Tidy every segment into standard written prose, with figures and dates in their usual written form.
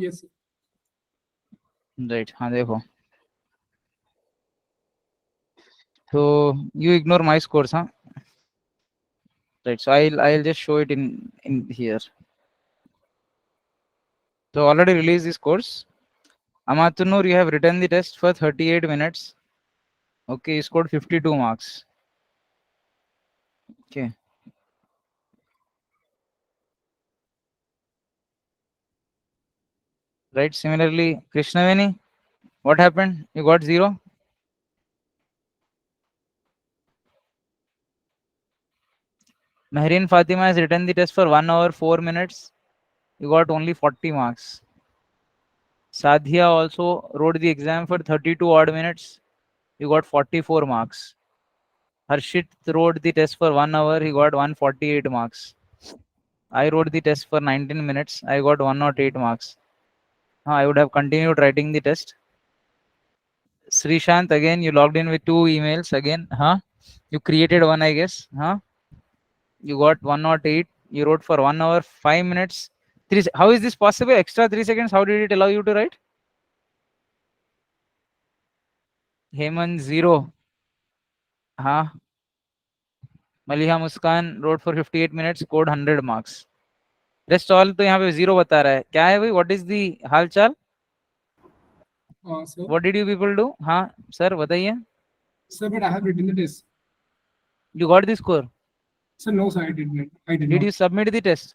Yes. Right. हाँ देखो. So you ignore my scores, huh? Right. So I'll just show it in here. So already released this course. Amatunur, you have written the test for 38 minutes. Okay, you scored 52 marks. Okay. Right. Similarly, Krishnaveni, what happened? You got 0. Mehreen Fatima has written the test for 1 hour 4 minutes. You got only 40 marks. Sadhya also wrote the exam for 32 odd minutes. You got 44 marks. Harshit wrote the test for 1 hour. He got 148 marks. I wrote the test for 19 minutes. I got 108 marks. I would have continued writing the test. Srishant, again, you logged in with 2 emails again. You created one, I guess. You got 108. You wrote for 1 hour 5 minutes. How is this possible? Extra 3 seconds. How did it allow you to write? Heyman 0. Maliha Muskan wrote for 58 minutes, scored 100 marks. Rest all तो यहाँ पे 0 बता रहा है. क्या है भाई? What is the हालचाल? Sir. What did you people do? हाँ सर बताइए. Sir, but I have written the test. You got the score? Sir, no, sir, I did not. I did Did not. you submit the test?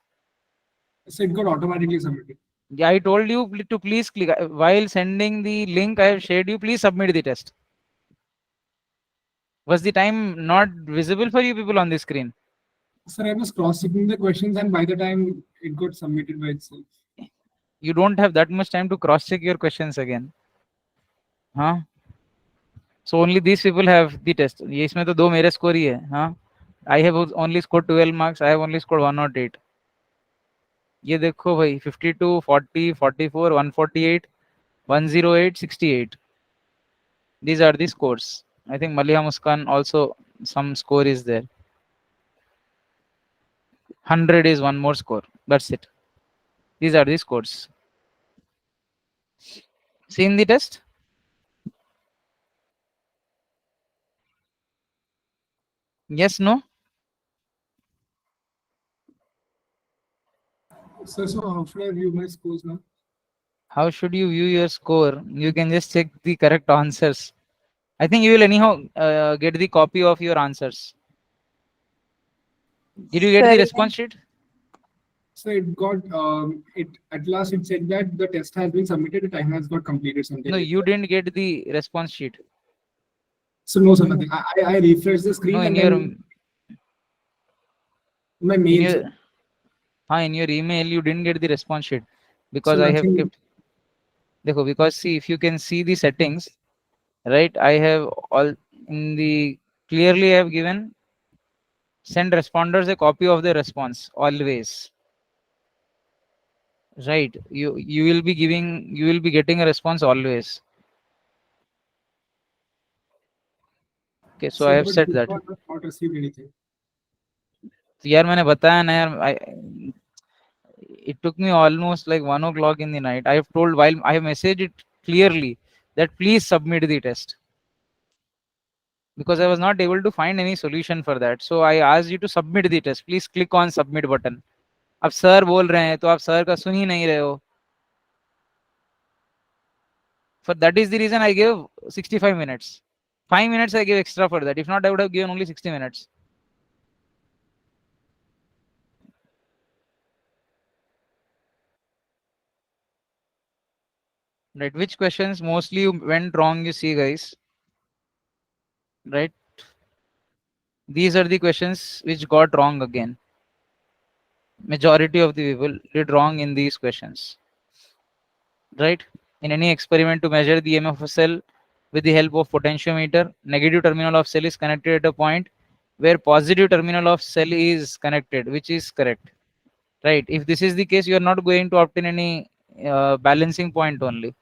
Sir, it got automatically submitted. Yeah, I told you to please click. While sending the link I have shared you, please submit the test. Was the time not visible for you people on the screen? Sir, I was cross-checking the questions, and by the time it got submitted by itself. You don't have that much time to cross check your questions again. So only these people have the test. ये इसमें तो 2 मेरे score ही है. I have only scored 12 marks. I have only scored 108. ये देखो भाई 52, 40, 44, 148, 108, 68. These are the scores. I think Maliha Muskan also some score is there. 100 is one more score. That's it. These are the scores. Seen the test? Yes, no? Sir, so how should I view my scores now? How should you view your score? You can just check the correct answers. I think you will anyhow get the copy of your answers. Did you get the Sorry. response sheet? So it got it at last it said that the test has been submitted, the time has got completed, something No, like you that. didn't get the response sheet. So no, sir, nothing. I refreshed the screen No, and then my in mail, your sir. in your email you didn't get the response sheet So because I have nothing. kept. Dekho, because see if you can see the settings, right? I have all in the clearly I have given send responders a copy of the response always. Right? You will be getting a response always. Okay, so I Sir, have but said this that. one has not received anything. तो यार मैंने बताया ना यार, it took me almost like 1 o'clock in the night. I have told while I have messaged it clearly that please submit the test because I was not able to find any solution for that. So I asked you to submit the test. Please click on submit button. अब sir बोल रहे हैं तो आप sir का सुन ही नहीं रहे हो. For that is the reason I gave 65 minutes. 5 minutes I gave extra for that. If not, I would have given only 60 minutes. Right? Which questions mostly went wrong, you see, guys. Right? These are the questions which got wrong again. Majority of the people did wrong in these questions. Right? In any experiment to measure the EMF of a cell with the help of potentiometer, negative terminal of cell is connected at a point where positive terminal of cell is connected, which is correct. Right? If this is the case, you are not going to obtain any balancing point only.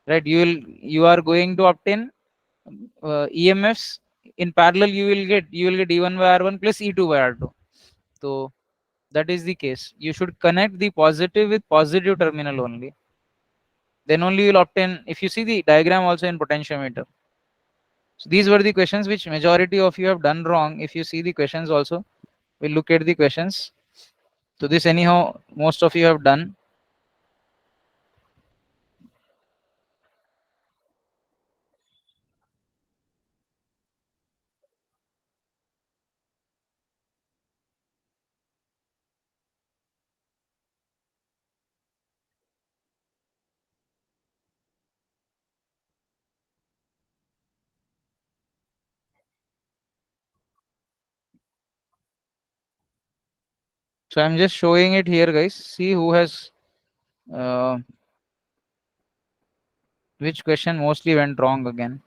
Right? You are going to obtain EMFs in parallel. You will get E1 by R1 plus E2 by R2. So that is the case. You should connect the positive with positive terminal only. Then only you will obtain, if you see the diagram also in potentiometer. So these were the questions which majority of you have done wrong. If you see the questions also, we'll look at the questions. So this anyhow, most of you have done. So I'm just showing it here, guys. See who has uh, which question mostly went wrong again.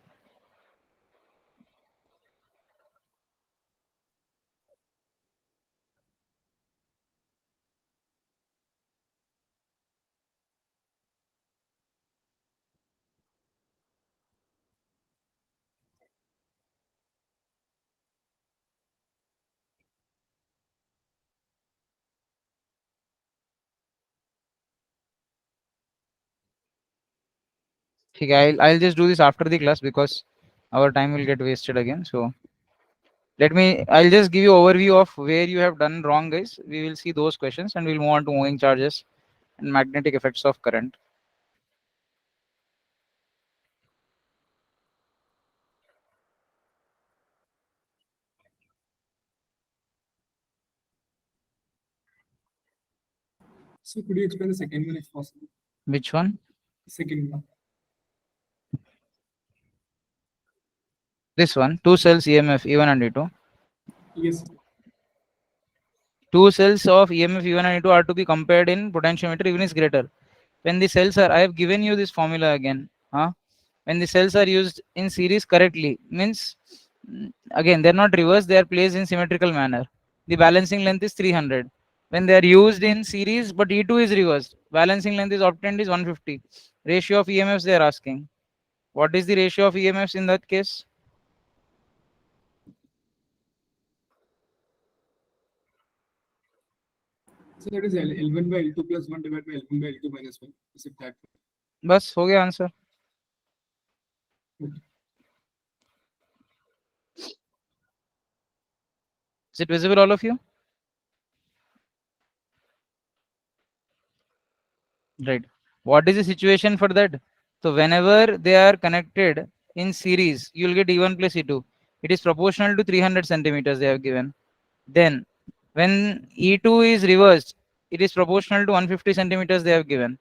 Okay, I'll just do this after the class because our time will get wasted again. So I'll just give you overview of where you have done wrong, guys. We will see those questions and we'll move on to moving charges and magnetic effects of current. So could you explain the second one if possible? Which one? Second one. This one. Two cells EMF E1 and E2. Yes. Two cells of EMF E1 and E2 are to be compared in potentiometer even is greater. When the cells are, I have given you this formula again. When the cells are used in series correctly, means again they're not reversed, they are placed in symmetrical manner. The balancing length is 300. When they are used in series but E2 is reversed, balancing length is obtained is 150. Ratio of EMFs they are asking. What is the ratio of EMFs in that case? So that is L1 by L2 plus 1 divided by L1 by L2 minus 1. Is it that? बस हो गया answer. Is it visible, all of you? Right. What is the situation for that? So whenever they are connected in series, you will get E1 plus E2. It is proportional to 300 centimeters they have given. Then when E2 is reversed, it is proportional to 150 centimeters they have given.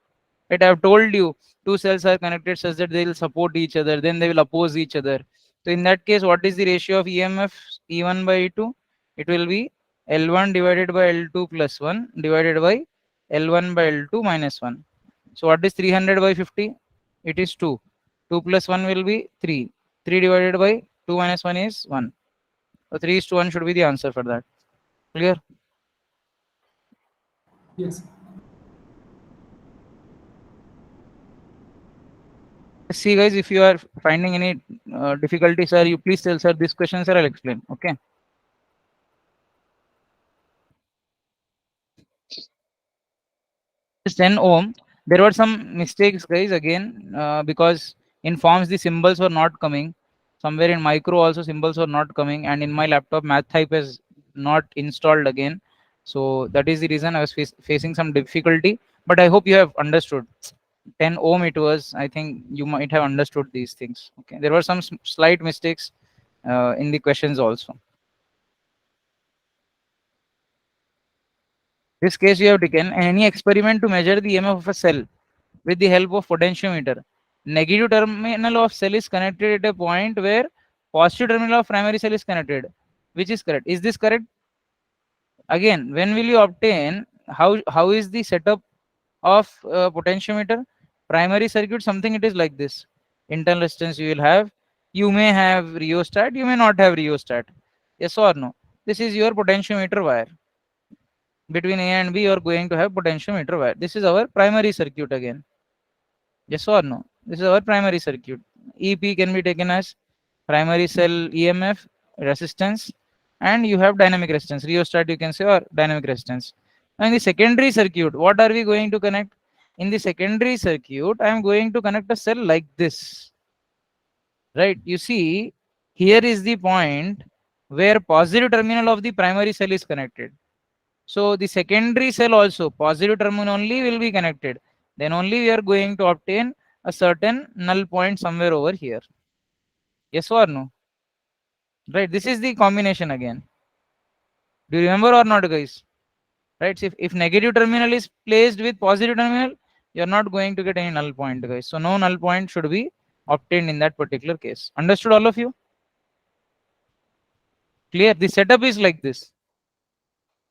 Right, I have told you two cells are connected such that they will support each other, then they will oppose each other. So in that case, what is the ratio of EMF E1 by E2? It will be L1 divided by L2 plus 1 divided by L1 by L2 minus 1. So what is 300 by 50? It is 2. 2 plus 1 will be 3. 3 divided by 2 minus 1 is 1. So 3 is to 1 should be the answer for that. Clear? Yes. See guys, if you are finding any difficulty, sir, you please tell sir this question, sir, I'll explain. Okay. This 10 ohm, there were some mistakes, guys, again, because in forms the symbols were not coming. Somewhere in micro also symbols were not coming, and in my laptop math type is not installed again. So that is the reason I was facing some difficulty. But I hope you have understood. 10 ohm it was. I think you might have understood these things. Okay. There were some slight mistakes in the questions also. This case you have taken any experiment to measure the EMF of a cell with the help of potentiometer. Negative terminal of cell is connected at a point where positive terminal of primary cell is connected. Which is correct? Is this correct? Again, when will you obtain? How is the setup of potentiometer? Primary circuit, something it is like this. Internal resistance you will have. You may have rheostat. You may not have rheostat. Yes or no? This is your potentiometer wire. Between A and B, you are going to have potentiometer wire. This is our primary circuit again. Yes or no? This is our primary circuit. EP can be taken as primary cell EMF resistance, and you have dynamic resistance. Rheostat you can say, or dynamic resistance. And the secondary circuit, what are we going to connect? In the secondary circuit, I am going to connect a cell like this, right? You see, here is the point where positive terminal of the primary cell is connected. So the secondary cell also positive terminal only will be connected. Then only we are going to obtain a certain null point somewhere over here. Yes or no? Right. This is the combination again. Do you remember or not, guys? Right. So if negative terminal is placed with positive terminal, you are not going to get any null point, guys. So no null point should be obtained in that particular case. Understood, all of you? Clear? The setup is like this.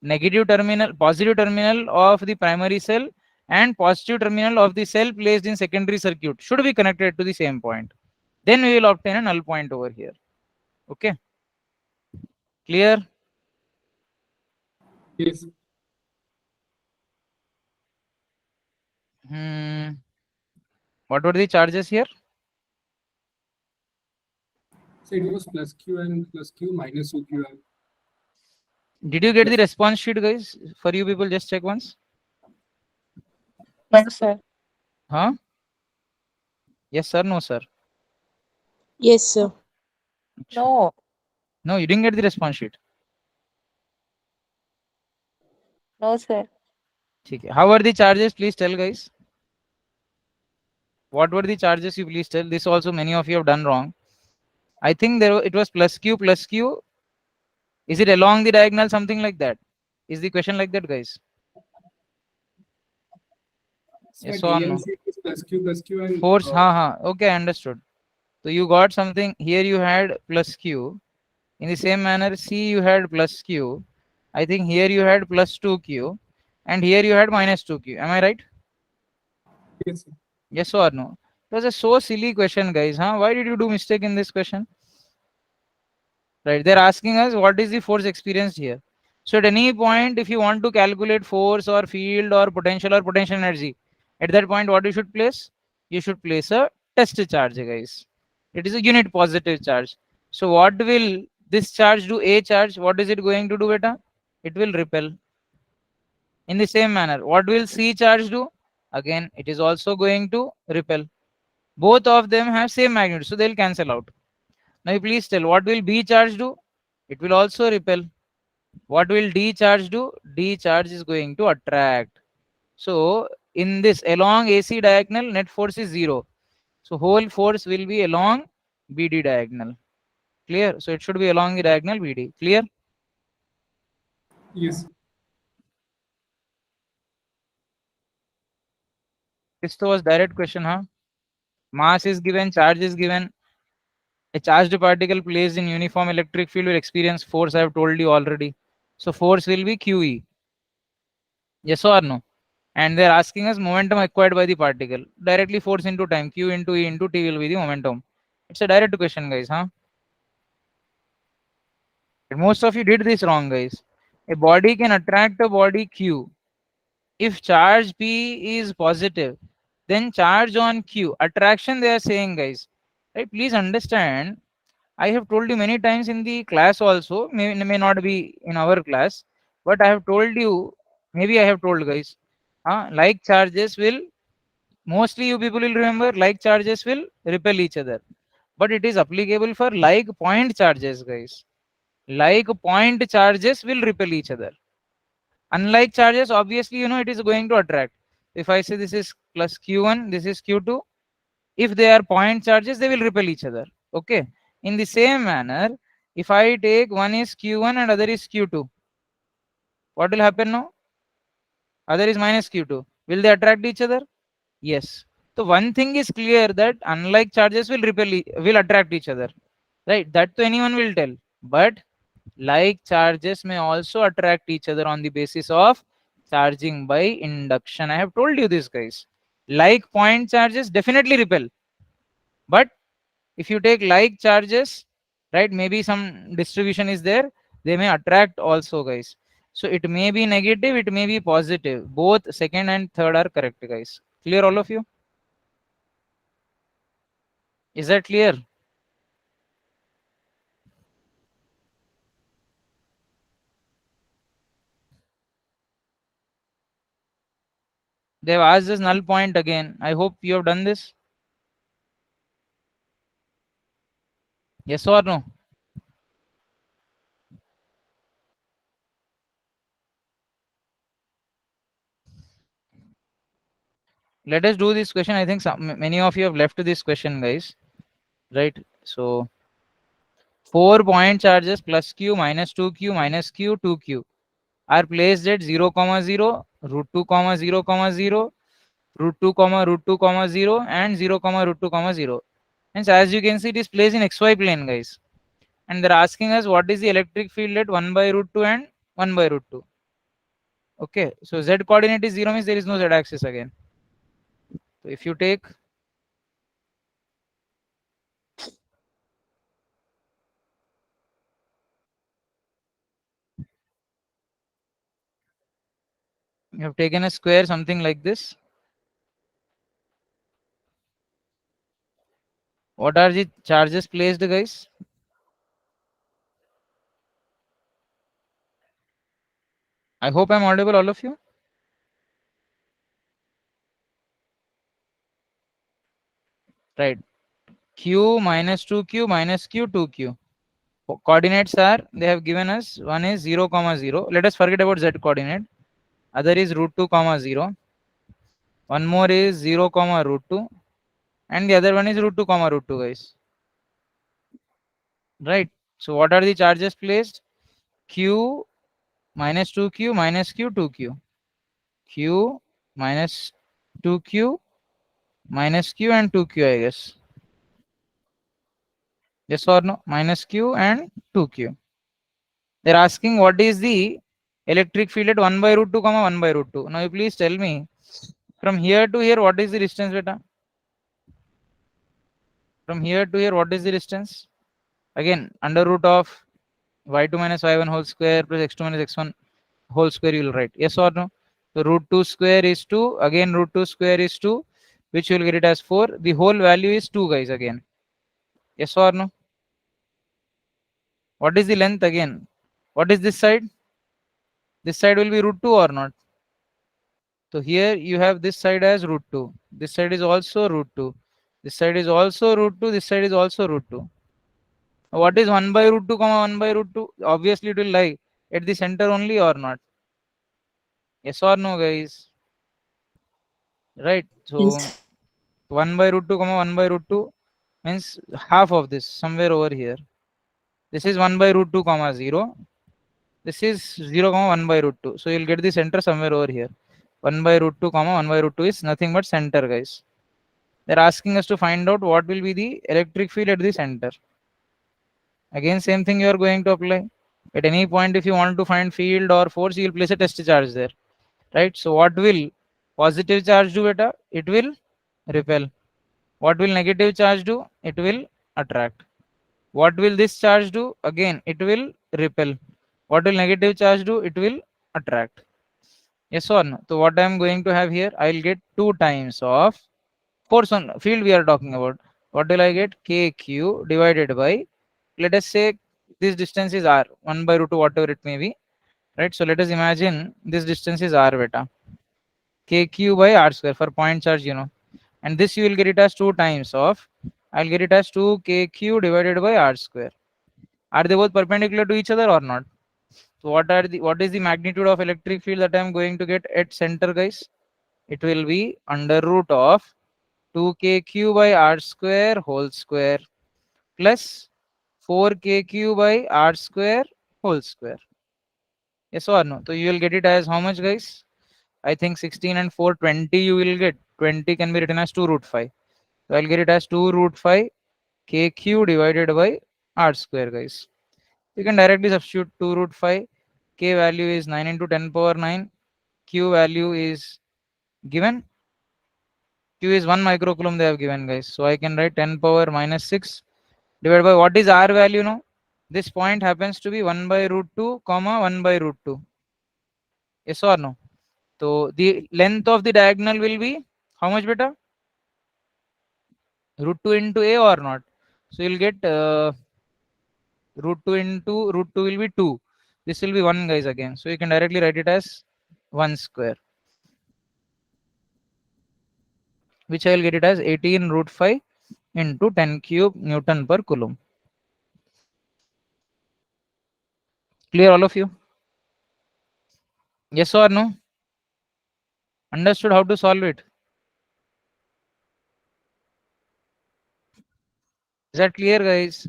Negative terminal, positive terminal of the primary cell and positive terminal of the cell placed in secondary circuit should be connected to the same point. Then we will obtain a null point over here. Okay. Clear? Yes. What were the charges here? So it was plus Q and plus Q minus OQL. Did you get the Plus, response sheet, guys? For you people, just check once. No, sir. Huh? Yes, sir. No, sir. Yes, sir. No. No, you didn't get the response sheet. No, sir. Okay. How are the charges? Please tell, guys. What were the charges? You please tell. This also many of you have done wrong. I think it was plus Q plus Q. Is it along the diagonal? Something like that. Is the question like that, guys? so Yes at or no? ALC it is plus Q and Force. Okay, understood. So you got something here. You had plus Q. In the same manner, C you had plus Q. I think here you had plus 2Q. And here you had minus 2Q. Am I right? yes, sir. Yes or no? It was a so silly question, guys. Huh? Why did you do mistake in this question? Right? They're asking us what is the force experienced here. So at any point, if you want to calculate force or field or potential energy, at that point, what you should place? You should place a test charge, guys. It is a unit positive charge. So what will this charge do? A charge, what is it going to do, beta? It will repel. In the same manner, what will C charge do? Again, it is also going to repel. Both of them have same magnitude, so they'll cancel out. Now please tell, what will B charge do? It will also repel. What will D charge do? D charge is going to attract. So in this along AC diagonal, net force is 0. So whole force will be along BD diagonal. Clear? So it should be along the diagonal BD. Clear? Yes. This was direct question, huh? Mass is given, charge is given. A charged particle placed in uniform electric field will experience force. I have told you already. So force will be QE. Yes or no? And they're asking us momentum acquired by the particle. Directly force into time. Q into E into T will be the momentum. It's a direct question, guys, huh? Most of you did this wrong, guys. A body can attract a body Q. If charge P is positive, then charge on Q. Attraction they are saying, guys. Right? Please understand. I have told you many times in the class also, may not be in our class, but I have told you, maybe I have told, guys, like charges will, mostly you people will remember, like charges will repel each other. But it is applicable for like point charges, guys. Like point charges will repel each other. Unlike charges, obviously, it is going to attract. If I say this is plus Q1, this is Q2, if they are point charges, they will repel each other. Okay. In the same manner, if I take one is Q1 and other is Q2, what will happen now? Other is minus Q2. Will they attract each other? Yes. So one thing is clear that unlike charges will will attract each other. Right? That to anyone will tell. But like charges may also attract each other on the basis of charging by induction. I have told you this, guys. Like point charges definitely repel. But if you take like charges, right, maybe some distribution is there, they may attract also, guys. So it may be negative, it may be positive. Both second and third are correct, guys. Clear, all of you? Is that clear? They have asked this null point again. I hope you have done this. Yes or no? Let us do this question. I think many of you have left this question, guys. Right? So 4 point charges plus q minus 2q minus q 2q are placed at 0 comma 0, root 2 comma 0 comma 0, root 2 comma 0 and 0 comma root 2 comma 0. Hence, as you can see, it is placed in xy plane, guys. And they're asking us what is the electric field at 1 by root 2 and 1 by root 2. Okay, so z coordinate is 0 means there is no z axis again. So if you take you have taken a square something like this. What are the charges placed, guys? I hope I'm audible, all of you. Right. Q minus 2q minus q 2q. Coordinates are, they have given us, one is 0 comma 0. Let us forget about z coordinate. Other is root 2 comma 0. One more is 0 comma root 2. And the other one is root 2 comma root 2, guys. Right. So what are the charges placed? Q minus 2q minus q 2q. Q minus 2q minus q and 2q, I guess. Yes or no? Minus q and 2q. They're asking what is the electric field at 1 by root 2 comma 1 by root 2. Now you please tell me from here to here what is the distance, beta? From here to here what is the distance? Again, under root of y2 minus y1 whole square plus x2 minus x1 whole square you will write. Yes or no? So root 2 square is 2. Again root 2 square is 2, which you will get it as 4. The whole value is 2, guys, again. Yes or no? What is the length again? What is this side? This side will be root 2 or not? So here you have this side as root 2. This side is also root 2. This side is also root 2. This side is also root 2. What is 1 by root 2 comma 1 by root 2? Obviously it will lie at the center only or not? Yes or no, guys? Right. So Yes. 1 by root 2 comma 1 by root 2 means half of this somewhere over here. This is 1 by root 2 comma 0. This is 0 comma 1 by root 2. So you'll get the center somewhere over here. 1 by root 2 comma 1 by root 2 is nothing but center, guys. They're asking us to find out what will be the electric field at the center. Again, same thing you are going to apply. At any point, if you want to find field or force, you will place a test charge there. Right? So what will positive charge do, beta? It will repel. What will negative charge do? It will attract. What will this charge do? Again, it will repel. What will negative charge do? It will attract. Yes or no? So what I am going to have here, I will get 2 times of force on field we are talking about. What will I get? KQ divided by, let us say this distance is r, 1 by root 2, whatever it may be. Right? So let us imagine this distance is r, beta. KQ by r square for point charge, you know. And this you will get it as 2 times of, I'll get it as 2 KQ divided by r square. Are they both perpendicular to each other or not? So what is the magnitude of electric field that I am going to get at center, guys? It will be under root of 2kq by r square whole square plus 4kq by r square whole square. Yes or no? So you will get it as how much, guys? I think 16 and 4, 20 you will get. 20 can be written as 2 root 5. So I'll get it as 2 root 5 kq divided by r square, guys. You can directly substitute 2 root 5. K value is 9 into 10 power 9. Q value is given. Q is 1 microcoulomb they have given, guys. So I can write 10 power minus 6 divided by what is R value now? This point happens to be 1 by root 2 comma 1 by root 2. Yes or no? So the length of the diagonal will be how much, beta? Root 2 into A or not? So you'll get root 2 into root 2 will be 2. This will be 1, guys, again. So you can directly write it as 1 square. which I will get it as 18 root 5 into 10 cube Newton per Coulomb. Clear, all of you? Yes or no? Understood how to solve it? Is that clear, guys?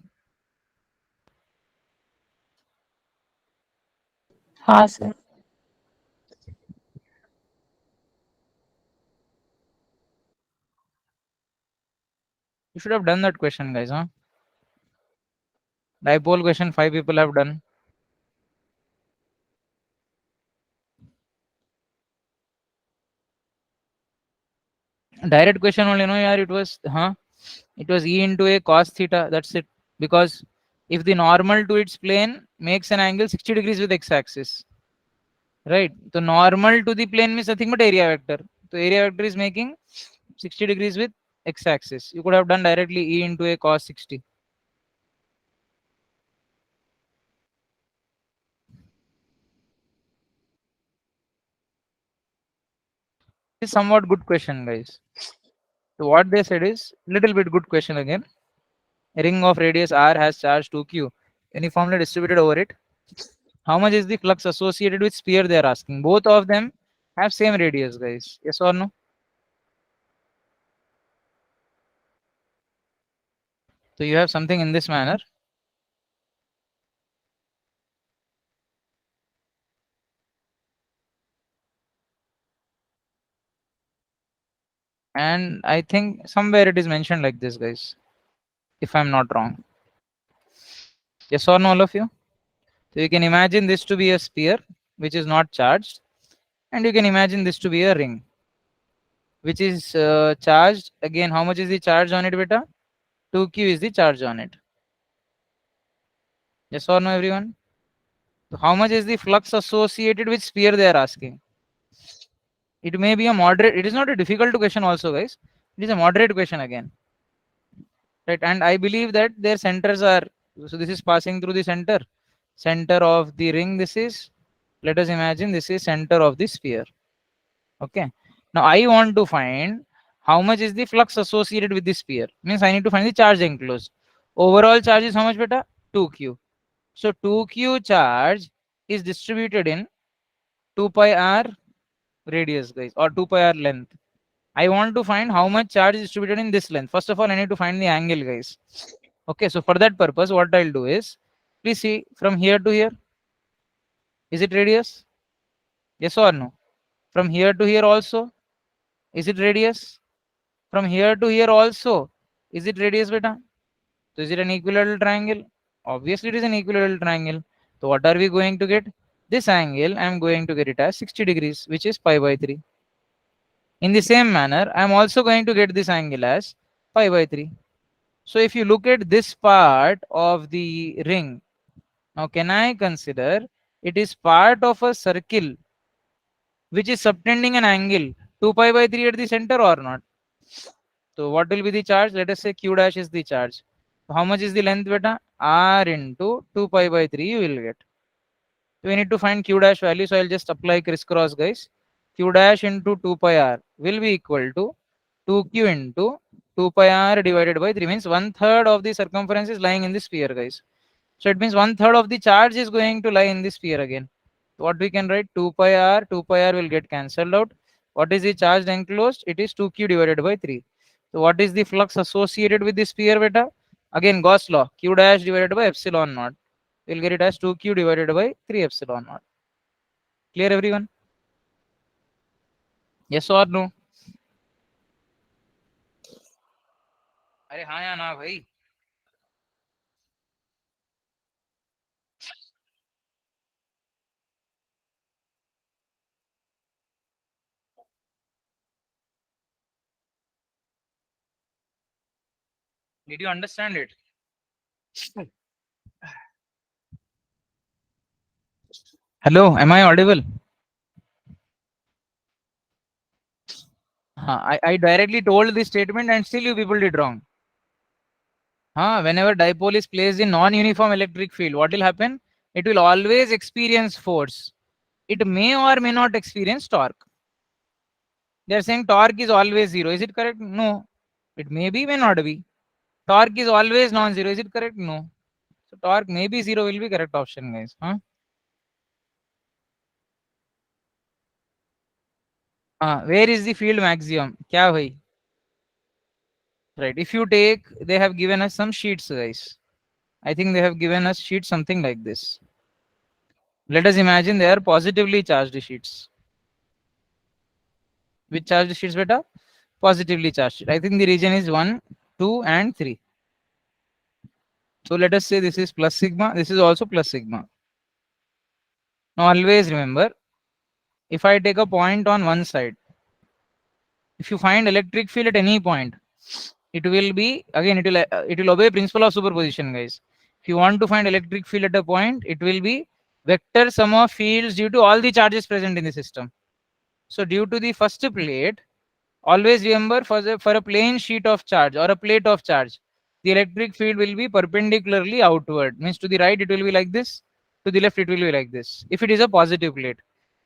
हाँ sir. You should have done that question, guys, huh? Dipole question 5 people have done. Direct question only, no, yeah, it was, it was E into a cos theta, that's it. Because if the normal to its plane makes an angle 60 degrees with x-axis, right? So normal to the plane means nothing but area vector. So area vector is making 60 degrees with x-axis. You could have done directly E into a cos 60. It's somewhat good question, guys. So what they said is little bit good question again. A ring of radius r has charge 2q uniformly distributed over it. How much is the flux associated with sphere they are asking? Both of them have same radius, guys. Yes or no? So you have something in this manner. And I think somewhere it is mentioned like this, guys, if I'm not wrong. Yes or no, all of you? So you can imagine this to be a sphere which is not charged, and you can imagine this to be a ring which is charged. Again, how much is the charge on it, beta? 2q is the charge on it. Yes or no, everyone? So how much is the flux associated with sphere they are asking? It may be a moderate. It is not a difficult question also, guys. It is a moderate question again, right? And I believe that their centers are, so this is passing through the center of the ring. This is, let us imagine this is center of the sphere. Okay. Now I want to find how much is the flux associated with the sphere. Means I need to find the charge enclosed. Overall charge is how much, beta? 2q. So 2q charge is distributed in 2 pi r radius, guys, or 2 pi r length. I want to find how much charge is distributed in this length. First of all, I need to find the angle, guys. Okay, so for that purpose, what I'll do is, please see from here to here. Is it radius? Yes or no? From here to here also. Is it radius? From here to here also. Is it radius, beta? So is it an equilateral triangle? Obviously, it is an equilateral triangle. So what are we going to get? This angle, I am going to get it as 60 degrees, which is pi by 3. In the same manner, I am also going to get this angle as pi by 3. So if you look at this part of the ring, now can I consider it is part of a circle which is subtending an angle 2 pi by 3 at the center or not? So what will be the charge? Let us say q dash is the charge. So how much is the length, beta? R into 2 pi by 3 you will get. So we need to find q dash value. So I'll just apply crisscross, guys. Q dash into 2 pi r will be equal to 2q into 2 pi r divided by 3. Means 1/3 of the circumference is lying in the sphere, guys. So it means 1/3 of the charge is going to lie in the sphere again. So what we can write? 2 pi r will get cancelled out. What is the charge enclosed? It is 2q divided by 3. So what is the flux associated with the sphere, beta? Again, Gauss law, q dash divided by epsilon naught. We'll get it as 2q divided by 3 epsilon naught. Clear, everyone? Yes or no? अरे हाँ या ना भाई? Did you understand it? Hello, am I audible? I directly told this statement and still you people did wrong. Whenever dipole is placed in non-uniform electric field, what will happen? It will always experience force. It may or may not experience torque. They are saying torque is always 0. Is it correct? No. It may be, may not be. Torque is always non-zero. Is it correct? No. So torque may be 0 will be correct option, guys. Huh? Where is the field maximum? Kya bhai? Right. If you take, they have given us some sheets, guys. I think they have given us sheets something like this. Let us imagine they are positively charged sheets. Which charged sheets, beta? Positively charged. I think the region is 1, 2, and 3. So let us say this is plus sigma. This is also plus sigma. Now always remember, if I take a point on one side, if you find electric field at any point, it will be, again, it will obey principle of superposition, guys. If you want to find electric field at a point, it will be vector sum of fields due to all the charges present in the system. So due to the first plate, always remember, for a plane sheet of charge or a plate of charge, the electric field will be perpendicularly outward. Means to the right it will be like this, to the left it will be like this. If it is a positive plate,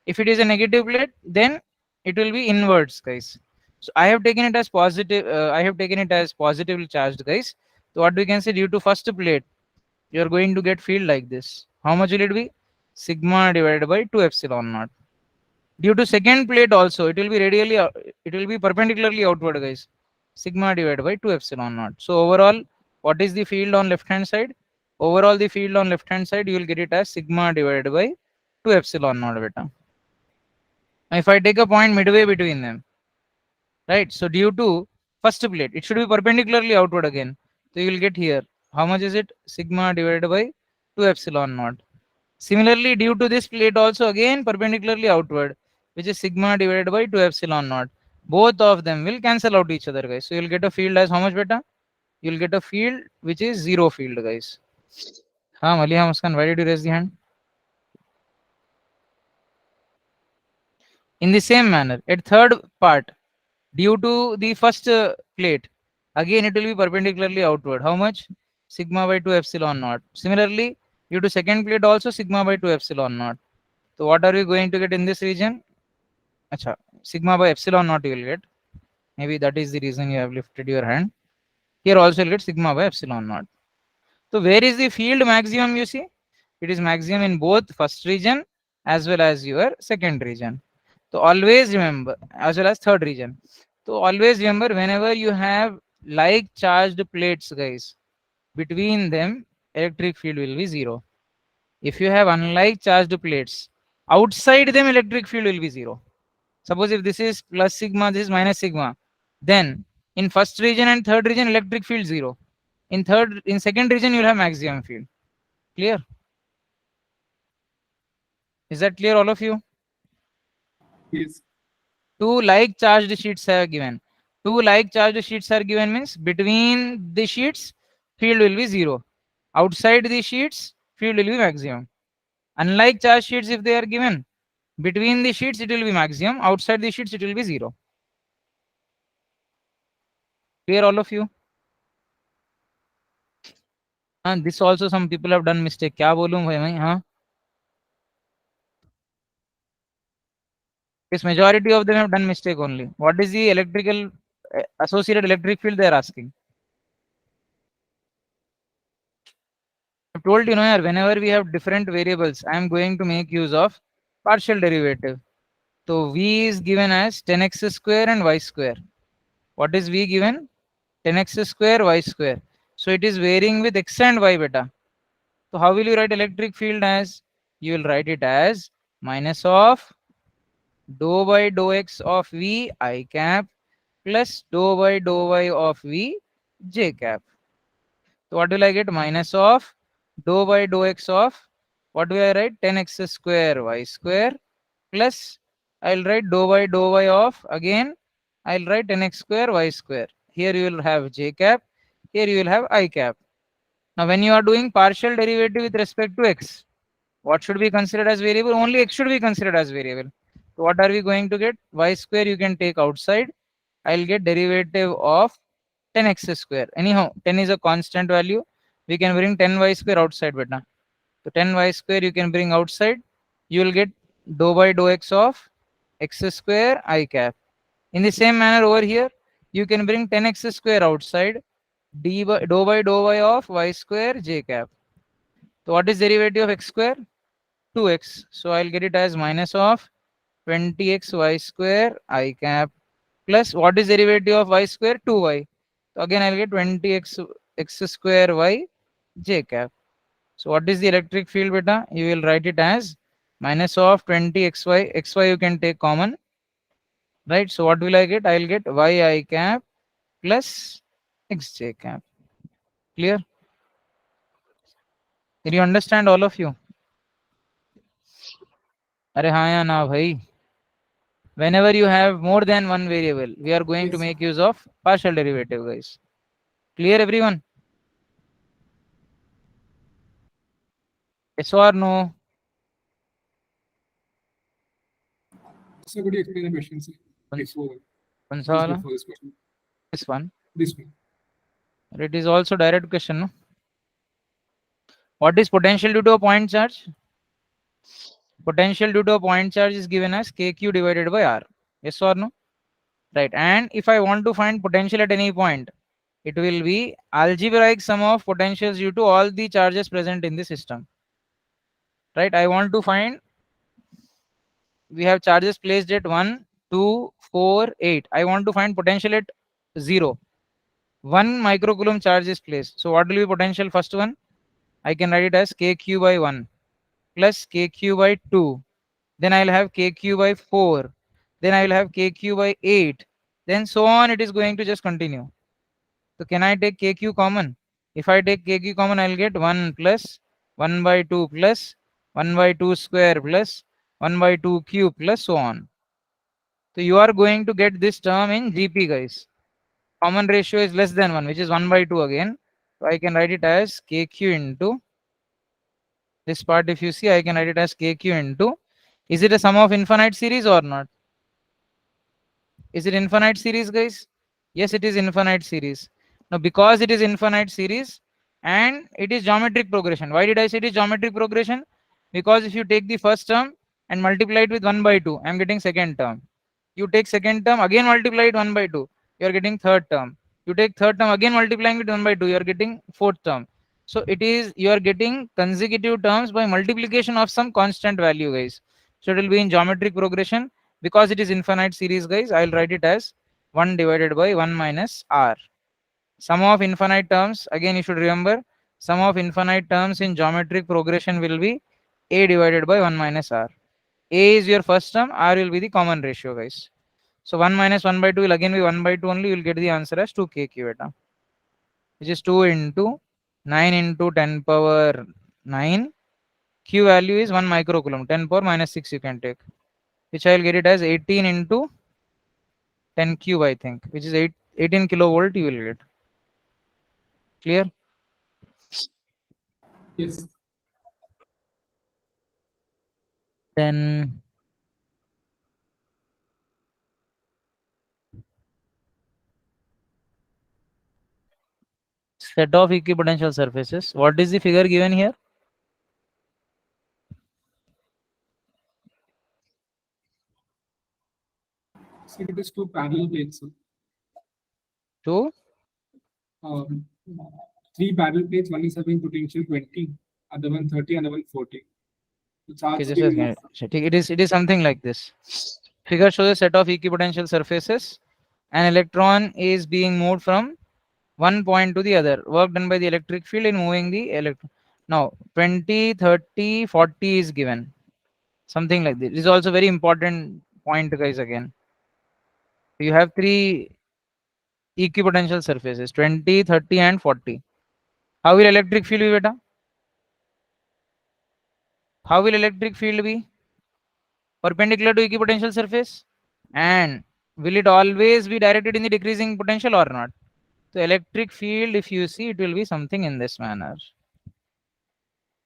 if it is a negative plate, then it will be inwards, guys. So I have taken it as positive. I have taken it as positively charged, guys. So what we can say, due to first plate, you are going to get field like this. How much will it be? Sigma divided by 2 epsilon naught. Due to second plate also, it will be radially, it will be perpendicularly outward, guys. Sigma divided by 2 epsilon naught. So overall, what is the field on left hand side? Overall, the field on left hand side, you will get it as sigma divided by 2 epsilon naught, beta. If I take a point midway between them, right? So due to first plate, it should be perpendicularly outward again. So you will get here. How much is it? Sigma divided by 2 epsilon naught. Similarly, due to this plate also again perpendicularly outward, which is sigma divided by 2 epsilon naught. Both of them will cancel out each other, guys. So you'll get a field as how much, beta? You'll get a field which is zero field, guys. Maliha Muskan, why did you raise the hand? In the same manner, at third part, due to the first plate, again it will be perpendicularly outward. How much? Sigma by 2 epsilon naught. Similarly, due to second plate also sigma by 2 epsilon naught. So what are we going to get in this region? Acha, sigma by epsilon naught you will get. Maybe that is the reason you have lifted your hand. Here also you'll get sigma by epsilon naught. So where is the field maximum, you see? It is maximum in both first region as well as your second region. So always remember, as well as third region. So always remember, whenever you have like charged plates, guys, between them electric field will be zero. If you have unlike charged plates, outside them electric field will be zero. Suppose if this is plus sigma, this is minus sigma, then in first region and third region electric field zero. In second region you'll have maximum field. Clear? Is that clear, all of you? Yes. Two like charged sheets are given. Two like charged sheets are given means between the sheets field will be zero. Outside the sheets field will be maximum. Unlike charged sheets, if they are given between the sheets it will be maximum. Outside the sheets it will be zero. Clear, all of you? And this also some people have done mistake. क्या बोलूं भाई मैं? हाँ. Yes, majority of them have done mistake only. What is the electrical associated electric field they are asking? I've told you, know, whenever we have different variables, I am going to make use of partial derivative. So v is given as 10x square and y square. What is v given? 10x square, y square. So it is varying with x and y, beta. So how will you write electric field as? You will write it as minus of dou by dou x of v I cap plus dou by dou y of v j cap. So what will I get? Minus of dou by dou x of, what will I write? 10x square y square plus I'll write dou by dou y of, again I'll write 10x square y square. Here you will have j cap, here you will have I cap. Now when you are doing partial derivative with respect to x, what should be considered as variable? Only x should be considered as variable. So what are we going to get? Y square you can take outside. I'll get derivative of 10x square. Anyhow, 10 is a constant value. We can bring 10y square outside, beta. So 10y square you can bring outside. You will get dou by dou x of x square I cap. In the same manner over here, you can bring 10x square outside, dou by dou y of y square j cap. So what is derivative of x square? 2x. So I'll get it as minus of 20x y square I cap plus what is derivative of y square? 2y. So again I'll get 20x x square y j cap. So what is the electric field, beta? You will write it as minus of 20 xy. Xy you can take common, right? So what will I get? I will get yi cap plus xj cap. Clear? Did you understand, all of you? Are हाँ या ना भाई? Whenever you have more than one variable, we are going to Yes, make use of partial derivative, guys. Clear, everyone? Yes or no? so could you explain the question, sir? Please, over. कौन सा Please वाला? go for this question. This one. This one. It is also direct question, no? What is potential due to a point charge? Potential due to a point charge is given as kq divided by r. Yes or no? Right. And if I want to find potential at any point, it will be algebraic sum of potentials due to all the charges present in the system. Right. I want to find, we have charges placed at 1, 2, 4, 8. I want to find potential at 0. 1 microcoulomb charge is placed. So what will be potential? First one, I can write it as kq by 1 plus kq by 2. Then I will have kq by 4. Then I will have kq by 8. Then so on, it is going to just continue. So can I take kq common? If I take kq common, I will get 1 plus 1 by 2 plus 1 by 2 square plus 1 by 2 cube plus so on. So you are going to get this term in GP, guys. Common ratio is less than 1, which is 1 by 2 again. So I can write it as kq into this part. If you see, I can write it as kq into, is it a sum of infinite series or not? Is it infinite series, guys? Yes, it is infinite series. Now, because it is infinite series and it is geometric progression. Why did I say it is geometric progression? Because if you take the first term and multiply it with 1 by 2, I am getting second term. You take second term, again multiply it 1 by 2, you are getting third term. You take third term, again multiplying it 1 by 2, you are getting fourth term. So it is, you are getting consecutive terms by multiplication of some constant value, guys. So it will be in geometric progression. Because it is infinite series, guys, I will write it as 1 divided by 1 minus r. Sum of infinite terms, again you should remember, sum of infinite terms in geometric progression will be a divided by 1 minus r. A is your first term, r will be the common ratio, guys. So 1 minus 1 by 2 will again be 1 by 2 only. You will get the answer as 2kq, beta, which is 2 into 9 into 10 power 9. Q value is 1 microcoulomb. 10 power minus 6 you can take, which I will get it as 18 into 10 cube, I think, which is 18 kilovolt you will get. Clear? Yes. Then set of equipotential surfaces. What is the figure given here? So it is two parallel plates. Sir. Two? Three parallel plates. One is having potential 20, other one 30, other one 40. The charge Okay, given it is something like this. Figure shows a set of equipotential surfaces. An electron is being moved from one point to the other. Work done by the electric field in moving the electron. Now 20, 30, 40 is given. Something like this. This is also very important point, guys. Again, you have three equipotential surfaces, 20, 30 and 40. How will electric field be, beta? How will electric field be? Perpendicular to equipotential surface? And will it always be directed in the decreasing potential or not? So electric field, if you see, it will be something in this manner.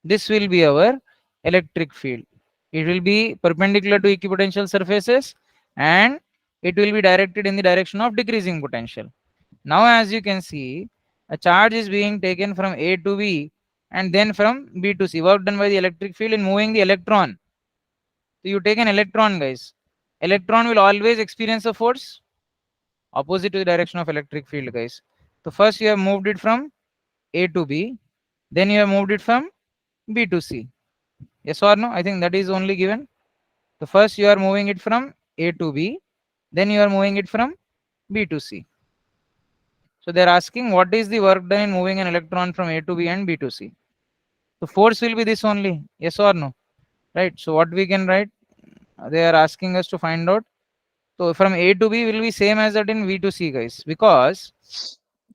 This will be our electric field. It will be perpendicular to equipotential surfaces and it will be directed in the direction of decreasing potential. Now, as you can see, a charge is being taken from A to B and then from B to C. Work done by the electric field in moving the electron. So you take an electron, guys. Electron will always experience a force. opposite to the direction of electric field, guys. So first you have moved it from A to B, then you have moved it from B to C. Yes or no? I think that is only given. So first you are moving it from A to B, then you are moving it from B to C. So they're asking what is the work done in moving an electron from A to B and B to C. So force will be this only. Yes or no? Right. So what we can write? They are asking us to find out. So from A to B will be same as that in V to C, guys, because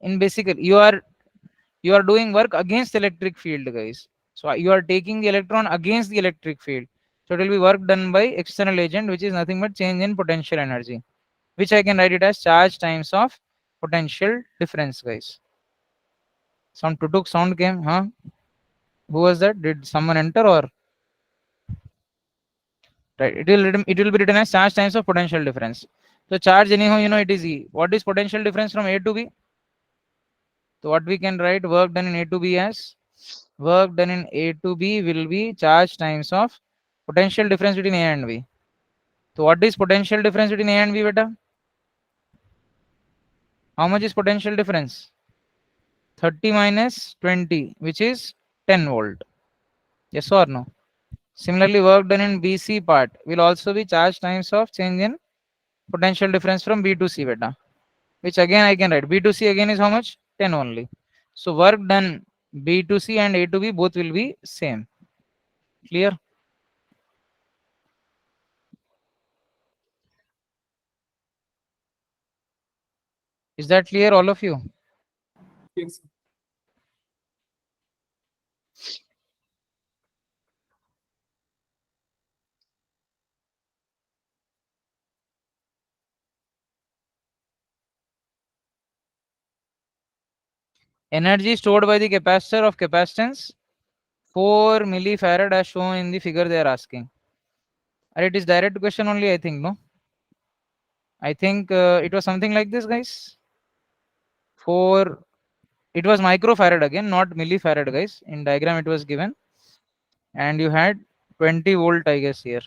in basically you are doing work against electric field, guys. So you are taking the electron against the electric field. So it will be work done by external agent, which is nothing but change in potential energy, which I can write it as charge times of potential difference, guys. Some tutuk sound came, huh? Who was that? Did someone enter or right? It will be written as charge times of potential difference. So charge anyhow, it is E. What is potential difference from A to B? So what we can write work done in A to B as work done in A to B will be charge times of potential difference between A and B. So what is potential difference between A and B, beta? How much is potential difference? 30 minus 20, which is 10 volt. Yes or no? Similarly, work done in BC part will also be charge times of change in potential difference from B to C, beta. Which again I can write. B to C again is how much? 10 only. So work done B to C and A to B both will be same. Clear? Is that clear, all of you? Yes. Energy stored by the capacitor of capacitance 4 millifarad as shown in the figure they are asking. And it is direct question only, I think, no? I think it was something like this, guys. It was microfarad again, not millifarad, guys. In diagram it was given. And you had 20 volt, I guess, here.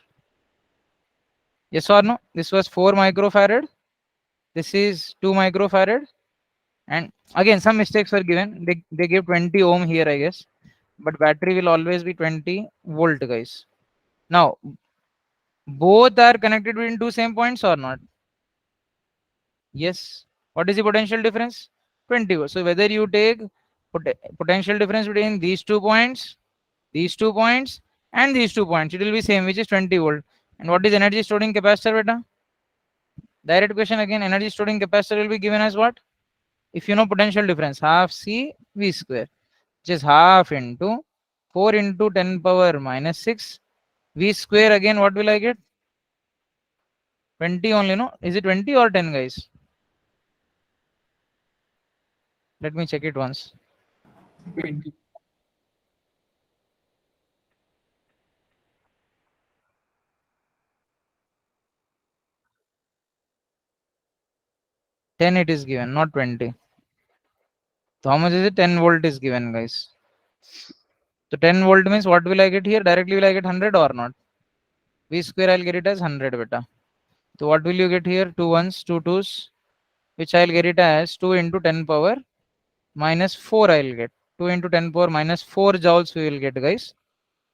Yes or no? This was 4 microfarad. This is 2 microfarad. And again, some mistakes were given. They gave 20 ohm here, I guess. But battery will always be 20 volt, guys. Now, both are connected between two same points or not? Yes. What is the potential difference? 20 volt. So whether you take potential difference between these 2 points, and these 2 points, it will be same, which is 20 volt. And what is energy stored in capacitor, beta? Direct question again. Energy stored in capacitor will be given as what? If you know potential difference, half C V square, which is half into 4 into 10 power minus 6 V square. Again, what will I get? 20 only, no? Is it 20 or 10, guys? Let me check it once. 20. Ten it is given, not 20. So how much is it? 10 volt is given, guys. So 10 volt means what will I get here? Directly will I get 100 or not? V square I'll get it as 100, beta. So what will you get here? 2 ones, 2 twos, which I'll get it as 2 into 10 power minus 4 I'll get. 2 into 10 power minus 4 joules we will get, guys.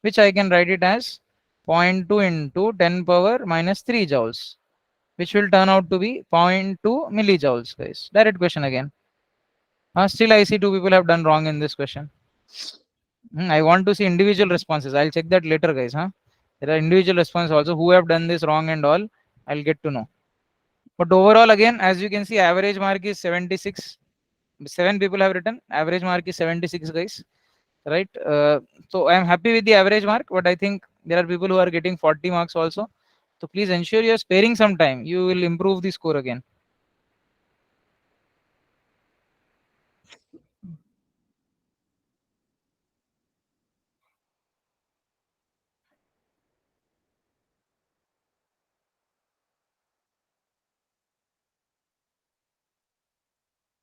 Which I can write it as 0.2 into 10 power minus 3 joules. Which will turn out to be 0.2 millijoules, guys. Direct question again. Still I see 2 people have done wrong in this question. I want to see individual responses. I'll check that later, guys. There are individual responses also who have done this wrong and all. I'll get to know. But overall, again, as you can see, average mark is 76. 7 people have written. Average mark is 76, guys. Right? So I am happy with the average mark, but I think there are people who are getting 40 marks also. So please ensure you are sparing some time. You will improve the score again.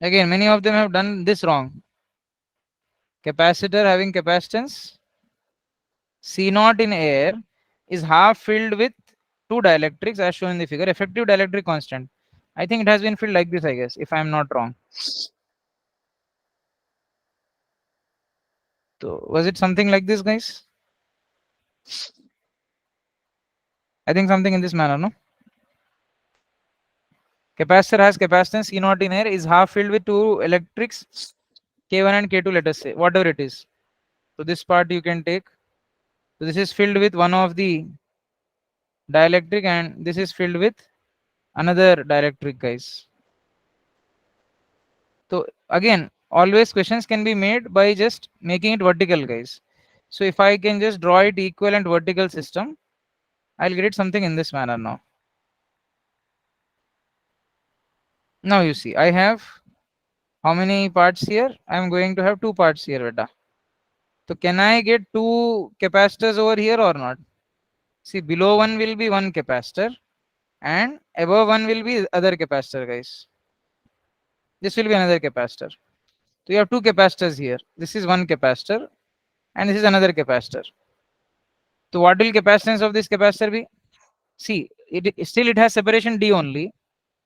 Again, many of them have done this wrong. Capacitor having capacitance C naught in air is half filled with two dielectrics as shown in the figure. Effective dielectric constant. I think it has been filled like this, I guess, if I'm not wrong. So was it something like this, guys? I think something in this manner, no? Capacitor has capacitance E naught in air is half filled with two electrics K1 and K2, let us say, whatever it is. So this part you can take. So this is filled with one of the dielectric and this is filled with another dielectric, guys. So again, always questions can be made by just making it vertical, guys. So if I can just draw it equivalent vertical system, I'll get it something in this manner now. Now you see, I have how many parts here? I'm going to have two parts here, beta. So can I get two capacitors over here or not? See, below one will be one capacitor and above one will be other capacitor, guys. This will be another capacitor. So you have two capacitors here. This is one capacitor and this is another capacitor. So what will capacitance of this capacitor be? See, it has separation D only,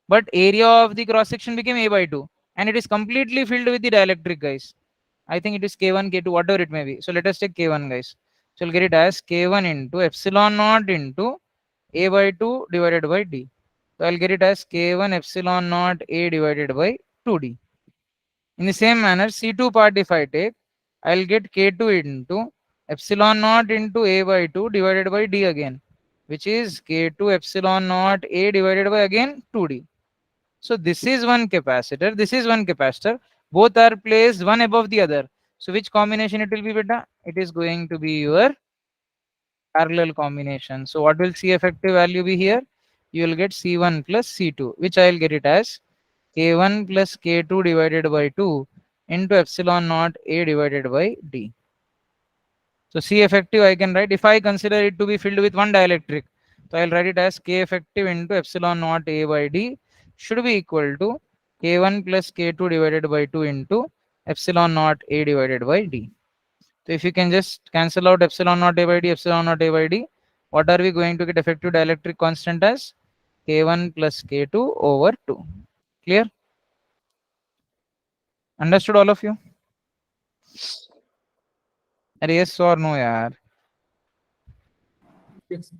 but area of the cross section became A by 2 and it is completely filled with the dielectric, guys. I think it is K1, K2, whatever it may be. So let us take K1, guys. So we'll get it as K1 into epsilon naught into A by 2 divided by D. So I'll get it as K1 epsilon naught A divided by 2D. In the same manner, C2 part if I take, I'll get K2 into epsilon naught into A by 2 divided by D again, which is K2 epsilon naught A divided by again 2D. So this is one capacitor, this is one capacitor. Both are placed one above the other. So which combination it will be, beta? It is going to be your parallel combination. So what will C effective value be here? You will get C1 plus C2, which I will get it as K1 plus K2 divided by 2 into epsilon naught A divided by D. So C effective I can write, if I consider it to be filled with one dielectric, so I'll write it as K effective into epsilon naught A by D should be equal to K1 plus K2 divided by 2 into epsilon naught A divided by D. So if you can just cancel out epsilon naught A by D, epsilon naught A by D, what are we going to get effective dielectric constant as? K1 plus K2 over 2. Clear? Understood all of you? Yes or no, yaar? Yes.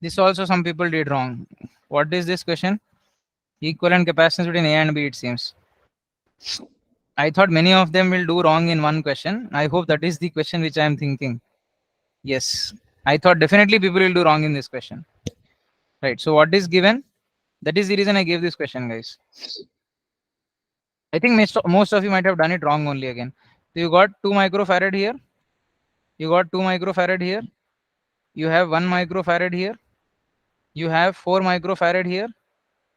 This also some people did wrong. What is this question? Equivalent capacitance between A and B, it seems. I thought many of them will do wrong in one question. I hope that is the question which I am thinking. Yes. I thought definitely people will do wrong in this question. Right. So what is given? That is the reason I gave this question, guys. I think most of you might have done it wrong only again. So you got 2 microfarad here. You got 2 microfarad here. You have 1 microfarad here. You have 4 microfarad here.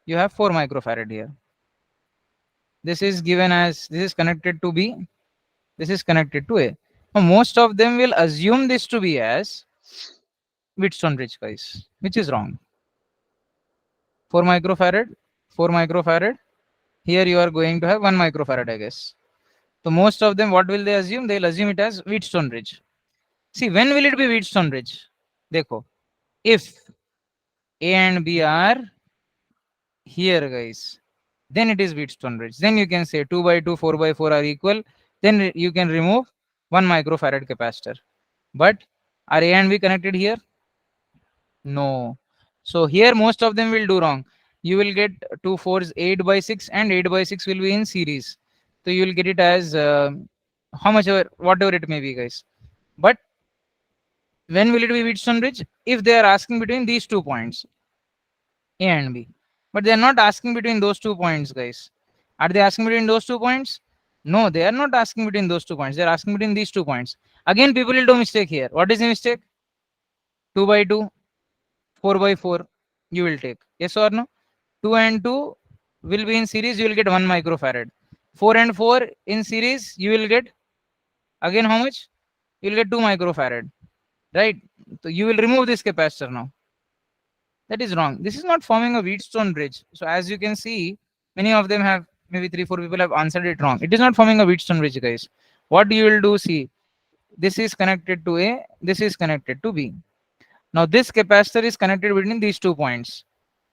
You have 4 microfarad here. This is given as, this is connected to B. This is connected to A. Now, most of them will assume this to be as Wheatstone bridge, guys, which is wrong. 4 microfarad, 4 microfarad. Here you are going to have 1 microfarad, I guess. So most of them, what will they assume? They'll assume it as Wheatstone bridge. See, when will it be Wheatstone bridge? Dekho. If A and B are here, guys, then it is Wheatstone bridge. Then you can say 2 by 2, 4 by 4 are equal. Then you can remove 1 microfarad capacitor. But are A and B connected here? No. So here most of them will do wrong. You will get 2 4s 8 by 6 and 8 by 6 will be in series. So you will get it as how much ever, whatever it may be, guys. But when will it be Wheatstone bridge? If they are asking between these 2 points, A and B. But they are not asking between those 2 points, guys. Are they asking between those 2 points? No, they are not asking between those 2 points. They are asking between these 2 points. Again, people will do mistake here. What is the mistake? 2 by 2, 4 by 4, you will take. Yes or no? 2 and 2 will be in series, you will get 1 microfarad. 4 and 4 in series, you will get, again, how much? You will get 2 microfarad, right? So you will remove this capacitor now. That is wrong. This is not forming a Wheatstone bridge. So as you can see, many of them have, maybe 3-4 people have answered it wrong. It is not forming a Wheatstone bridge, guys. What you will do, see, this is connected to A, this is connected to B. Now this capacitor is connected between these 2 points.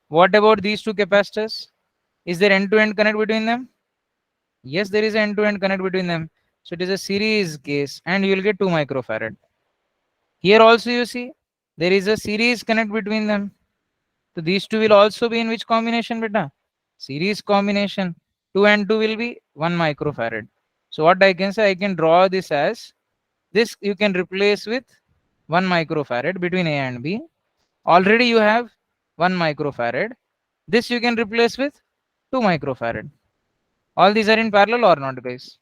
What about these 2 capacitors? Is there end-to-end connect between them? Yes, there is an end-to-end connect between them. So it is a series case and you will get 2 microfarad. Here also you see, there is a series connect between them. So these two will also be in which combination, beta? Series combination. 2 and 2 will be 1 microfarad. So what I can say, I can draw this as, this you can replace with 1 microfarad between A and B. Already you have 1 microfarad. This you can replace with 2 microfarad. All these are in parallel or not, guys?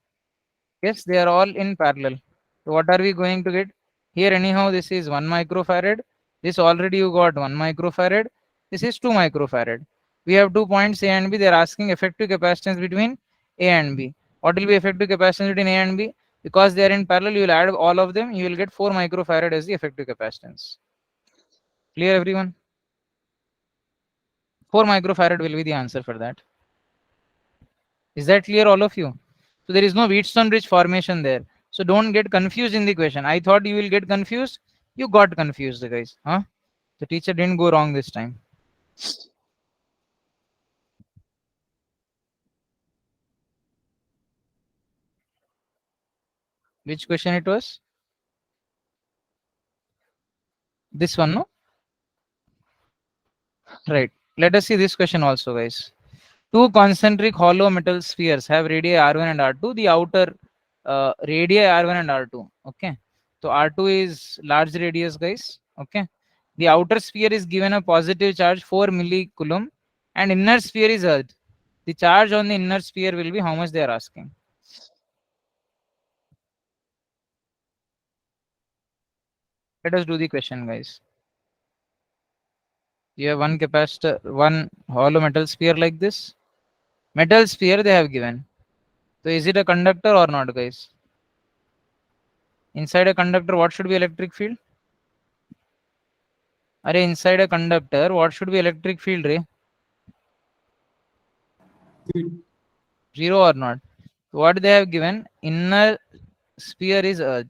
Yes, they are all in parallel. So what are we going to get? Here anyhow, this is 1 microfarad. This already you got 1 microfarad. This is 2 microfarad. We have 2 points A and B. They are asking effective capacitance between A and B. What will be effective capacitance between A and B? Because they are in parallel, you will add all of them. You will get 4 microfarad as the effective capacitance. Clear, everyone? 4 microfarad will be the answer for that. Is that clear, all of you? So there is no Wheatstone bridge formation there. So don't get confused in the question. I thought you will get confused. You got confused, guys. Huh? The teacher didn't go wrong this time. Which question it was? This one, no? Right. Let us see this question also, guys. 2 concentric hollow metal spheres have radii R1 and R2. The outer radii R1 and R2. Okay. So R2 is large radius, guys. Okay. The outer sphere is given a positive charge 4 millicoulomb and inner sphere is Earth. The charge on the inner sphere will be how much they are asking. Let us do the question, guys. You have one capacitor, one hollow metal sphere like this. Metal sphere they have given. So is it a conductor or not, guys? Inside a conductor, what should be electric field? Are inside a conductor, what should be electric field, Ray? 0 or not? What they have given, inner sphere is Earth.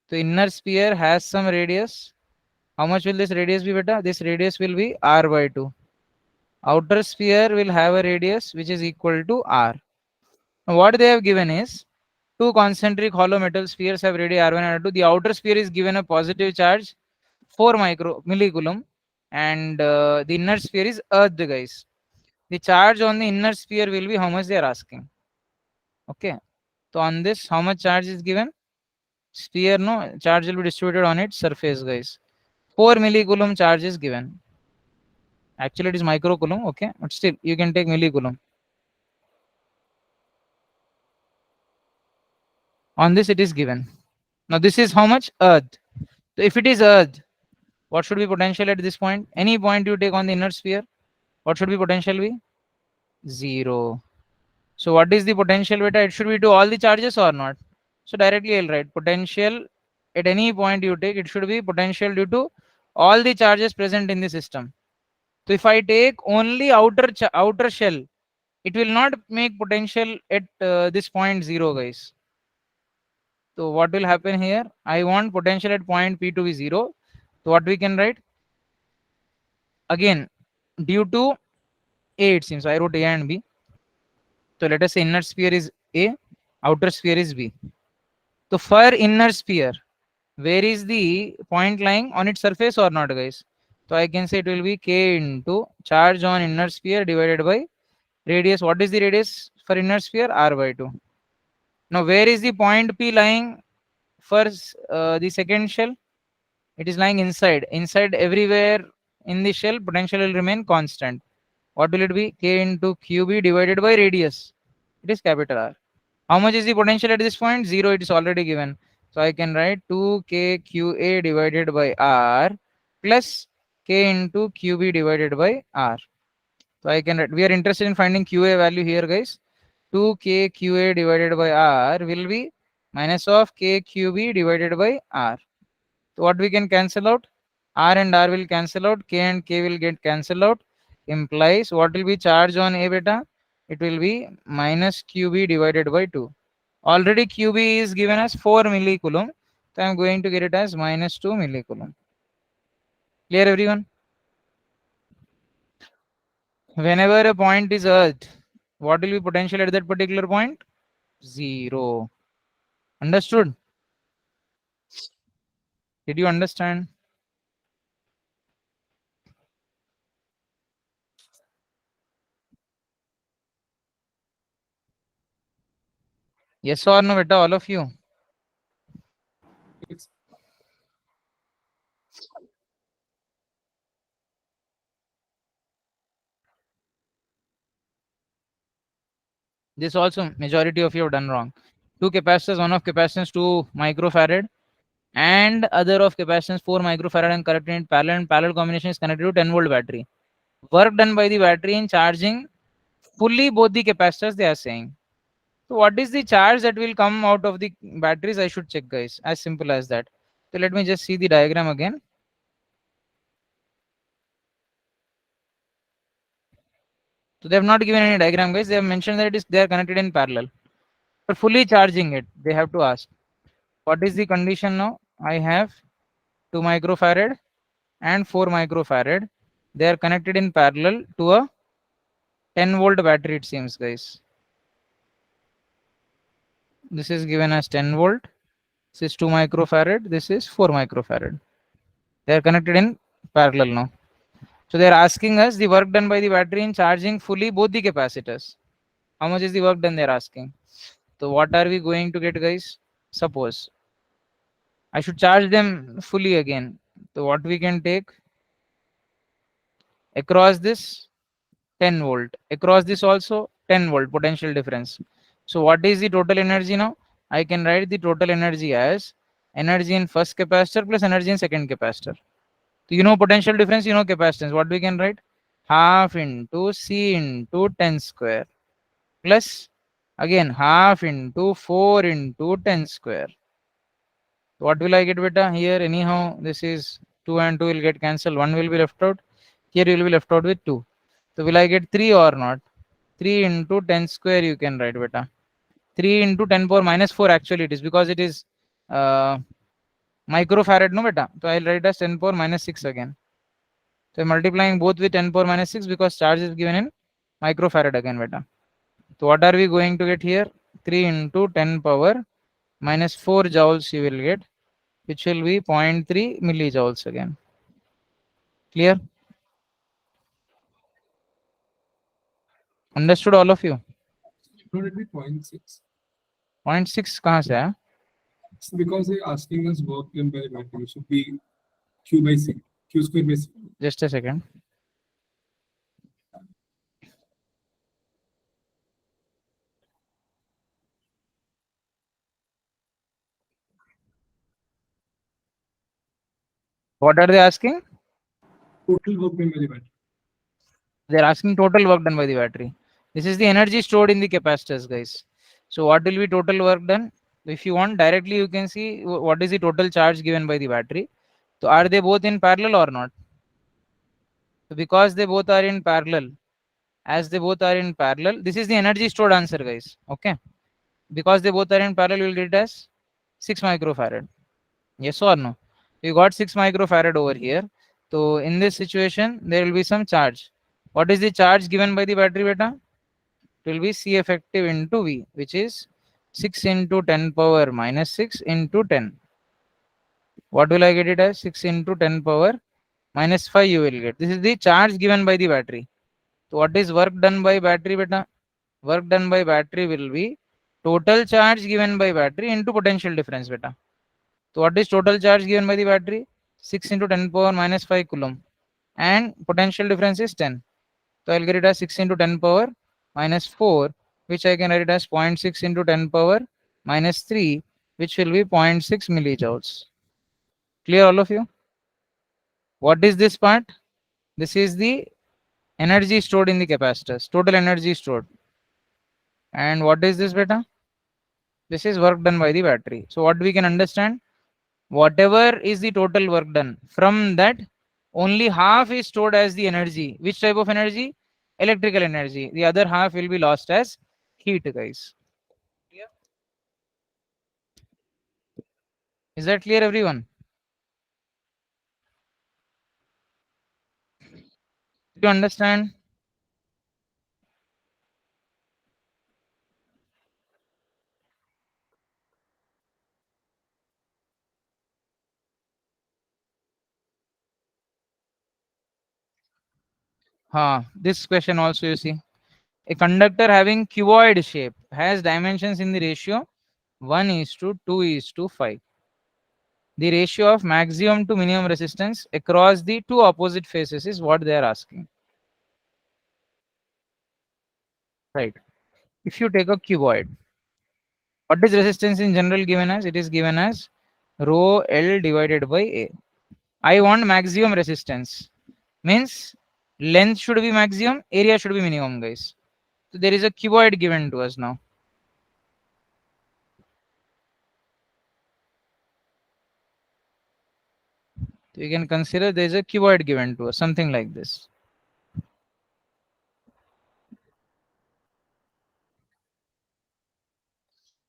So inner sphere has some radius. How much will this radius be, beta? This radius will be R by 2. Outer sphere will have a radius which is equal to R. Now what they have given is 2 concentric hollow metal spheres have radii R1 and R2. The outer sphere is given a positive charge 4 millicoulomb and the inner sphere is Earth, guys. The charge on the inner sphere will be how much they are asking. Okay. So on this, how much charge is given? Sphere, no, charge will be distributed on its surface, guys. 4 millicoulomb charge is given. Actually, it is microcoulomb, okay, but still you can take millicoulomb. On this, it is given. Now, this is how much? Earth. So if it is Earth, what should be potential at this point? Any point you take on the inner sphere, what should be potential be? 0. So what is the potential, beta? It should be to all the charges or not? So directly I'll write potential at any point you take, it should be potential due to all the charges present in the system. So if I take only outer shell, it will not make potential at this point 0, guys. So what will happen here? I want potential at point P to be 0. So what we can write? Again, due to A, it seems. I wrote A and B. So let us say inner sphere is A, outer sphere is B. So for inner sphere, where is the point lying? On its surface or not, guys? So I can say it will be K into charge on inner sphere divided by radius. What is the radius for inner sphere? R by 2. Now where is the point P lying for the second shell? It is lying inside. Inside everywhere in the shell, potential will remain constant. What will it be? K into QB divided by radius. It is capital R. How much is the potential at this point? 0. It is already given. So I can write 2kqa divided by r plus k into qb divided by r. So I can write, we are interested in finding qa value here, guys. 2kqa divided by r will be minus of kqb divided by r. So what we can cancel out? R and R will cancel out, K and K will get cancelled out, implies what will be charge on A beta? It will be minus QB divided by 2. Already QB is given as 4 millicoulomb, so I am going to get it as minus 2 millicoulomb. Clear everyone? Whenever a point is earthed, what will be potential at that particular point? 0. Understood? Did you understand? Yes or no, beta, all of you? It's This also majority of you have done wrong. Two capacitors, one of capacitance 2 microfarad and other of capacitance 4 microfarad and connected in parallel, and parallel combination is connected to 10-volt battery. Work done by the battery in charging fully both the capacitors, they are saying. So what is the charge that will come out of the batteries? I should check, guys. As simple as that. So let me just see the diagram again. So they have not given any diagram, guys. They have mentioned that they are connected in parallel. For fully charging it, they have to ask, what is the condition now? I have 2 microfarad and 4 microfarad. They are connected in parallel to a 10-volt battery, it seems, guys. This is given as 10 volt. This is 2 microfarad. This is 4 microfarad. They are connected in parallel now. So they are asking us the work done by the battery in charging fully both the capacitors. How much is the work done? They are asking. So what are we going to get, guys? Suppose I should charge them fully again. So what we can take across this 10 volt, across this also 10 volt potential difference. So what is the total energy now? I can write the total energy as energy in first capacitor plus energy in second capacitor. So you know potential difference, you know capacitance. What we can write? Half into C into 10 square plus again half into 4 into 10 square. What will I get, beta? Here anyhow this is 2 and 2 will get cancelled. 1 will be left out. Here you will be left out with 2. So will I get 3 or not? 3 into 10 square you can write, beta. 3 into 10 power minus 4 actually it is, because it is microfarad, no beta. So I'll write as 10 power minus 6 again. So multiplying both with 10 power minus 6 because charge is given in microfarad again, beta. So what are we going to get here? 3 into 10 power minus 4 joules you will get, which will be 0.3 millijoules again. Clear? Understood all of you? not at the 0.6. 0.6 कहाँ से आया? It's because they're asking us work done by the battery. It should be Q by C, Q square by C. Just a second. What are they asking? Total work done by the battery. They're asking total work done by the battery. This is the energy stored in the capacitors, guys. So what will be total work done? If you want directly, you can see what is the total charge given by the battery. So are they both in parallel or not? So because they both are in parallel, as they both are in parallel, this is the energy stored answer, guys. Okay. Because they both are in parallel, you will get it as 6 microfarad. Yes or no? You got 6 microfarad over here. So in this situation, there will be some charge. What is the charge given by the battery, beta? It will be C effective into V, which is 6 into 10 power minus 6 into 10. What will I get it as? 6 into 10 power minus 5 you will get. This is the charge given by the battery. So what is work done by battery, beta? Work done by battery will be total charge given by battery into potential difference, beta. So what is total charge given by the battery? 6 into 10 power minus 5 coulomb. And potential difference is 10. So I'll get it as 6 into 10 power minus 4, which I can write it as 0.6 into 10 power minus 3, which will be 0.6 millijoules. Clear, all of you? What is this part? This is the energy stored in the capacitors, total energy stored. And what is this, beta? This is work done by the battery. So what we can understand, whatever is the total work done, from that only half is stored as the energy. Which type of energy? Electrical energy. The other half will be lost as heat, guys. Is that clear, everyone? Do you understand? This question also, you see, a conductor having cuboid shape has dimensions in the ratio 1 is to 2 is to 5. The ratio of maximum to minimum resistance across the two opposite faces is what they are asking. Right. If you take a cuboid, what is resistance in general given as? It is given as rho L divided by A. I want maximum resistance. Means length should be maximum, area should be minimum, guys. So there is a cuboid given to us now. So you can consider there is a cuboid given to us, something like this.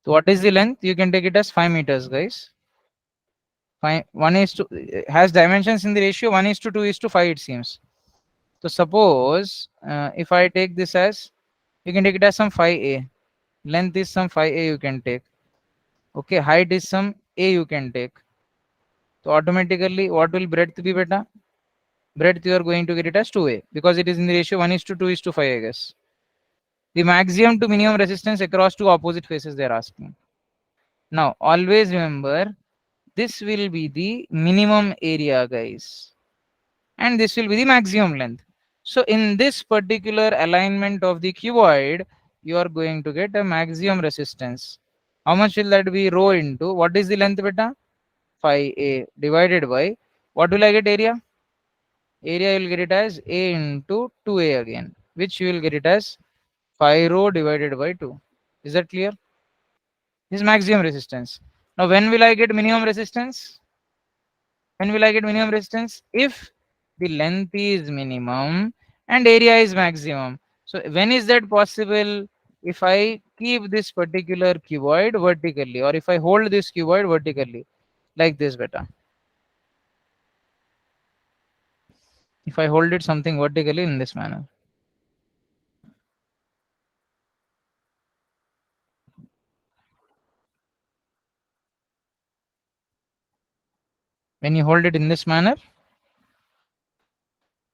So what is the length? You can take it as 5 meters, guys. 1 is to has dimensions in the ratio 1 is to 2 is to 5, it seems. So suppose if I take this as, you can take it as some 5a. Length is some 5a you can take. Okay, height is some a you can take. So automatically what will breadth be, beta? Breadth you are going to get it as 2a because it is in the ratio 1 is to 2 is to 5, I guess. The maximum to minimum resistance across two opposite faces they are asking. Now always remember, this will be the minimum area, guys, and this will be the maximum length. So in this particular alignment of the cuboid, you are going to get a maximum resistance. How much will that be? Rho into, what is the length, beta? 5a divided by, what will I get? Area. Area you will get it as a into 2a again, which you will get it as 5 rho divided by 2. Is that clear? This is maximum resistance. Now when will I get minimum resistance? When will I get minimum resistance? If the length is minimum and area is maximum. So when is that possible? If I keep this particular cuboid vertically, or if I hold this cuboid vertically, like this, beta. If I hold it something vertically in this manner. When you hold it in this manner,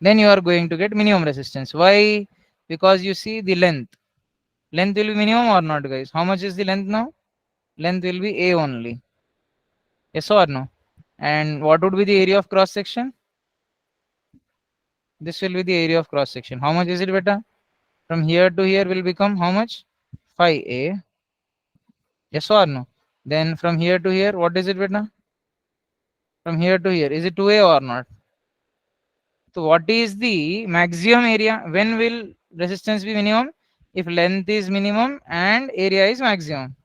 then you are going to get minimum resistance. Why? Because you see the length. Length will be minimum or not, guys? How much is the length now? Length will be A only. Yes or no? And what would be the area of cross section? This will be the area of cross section. How much is it, beta? From here to here will become how much? 5a. Yes or no? Then from here to here, what is it, beta? From here to here, is it 2a or not? So what is the maximum area? When will resistance be minimum? If length is minimum and area is maximum.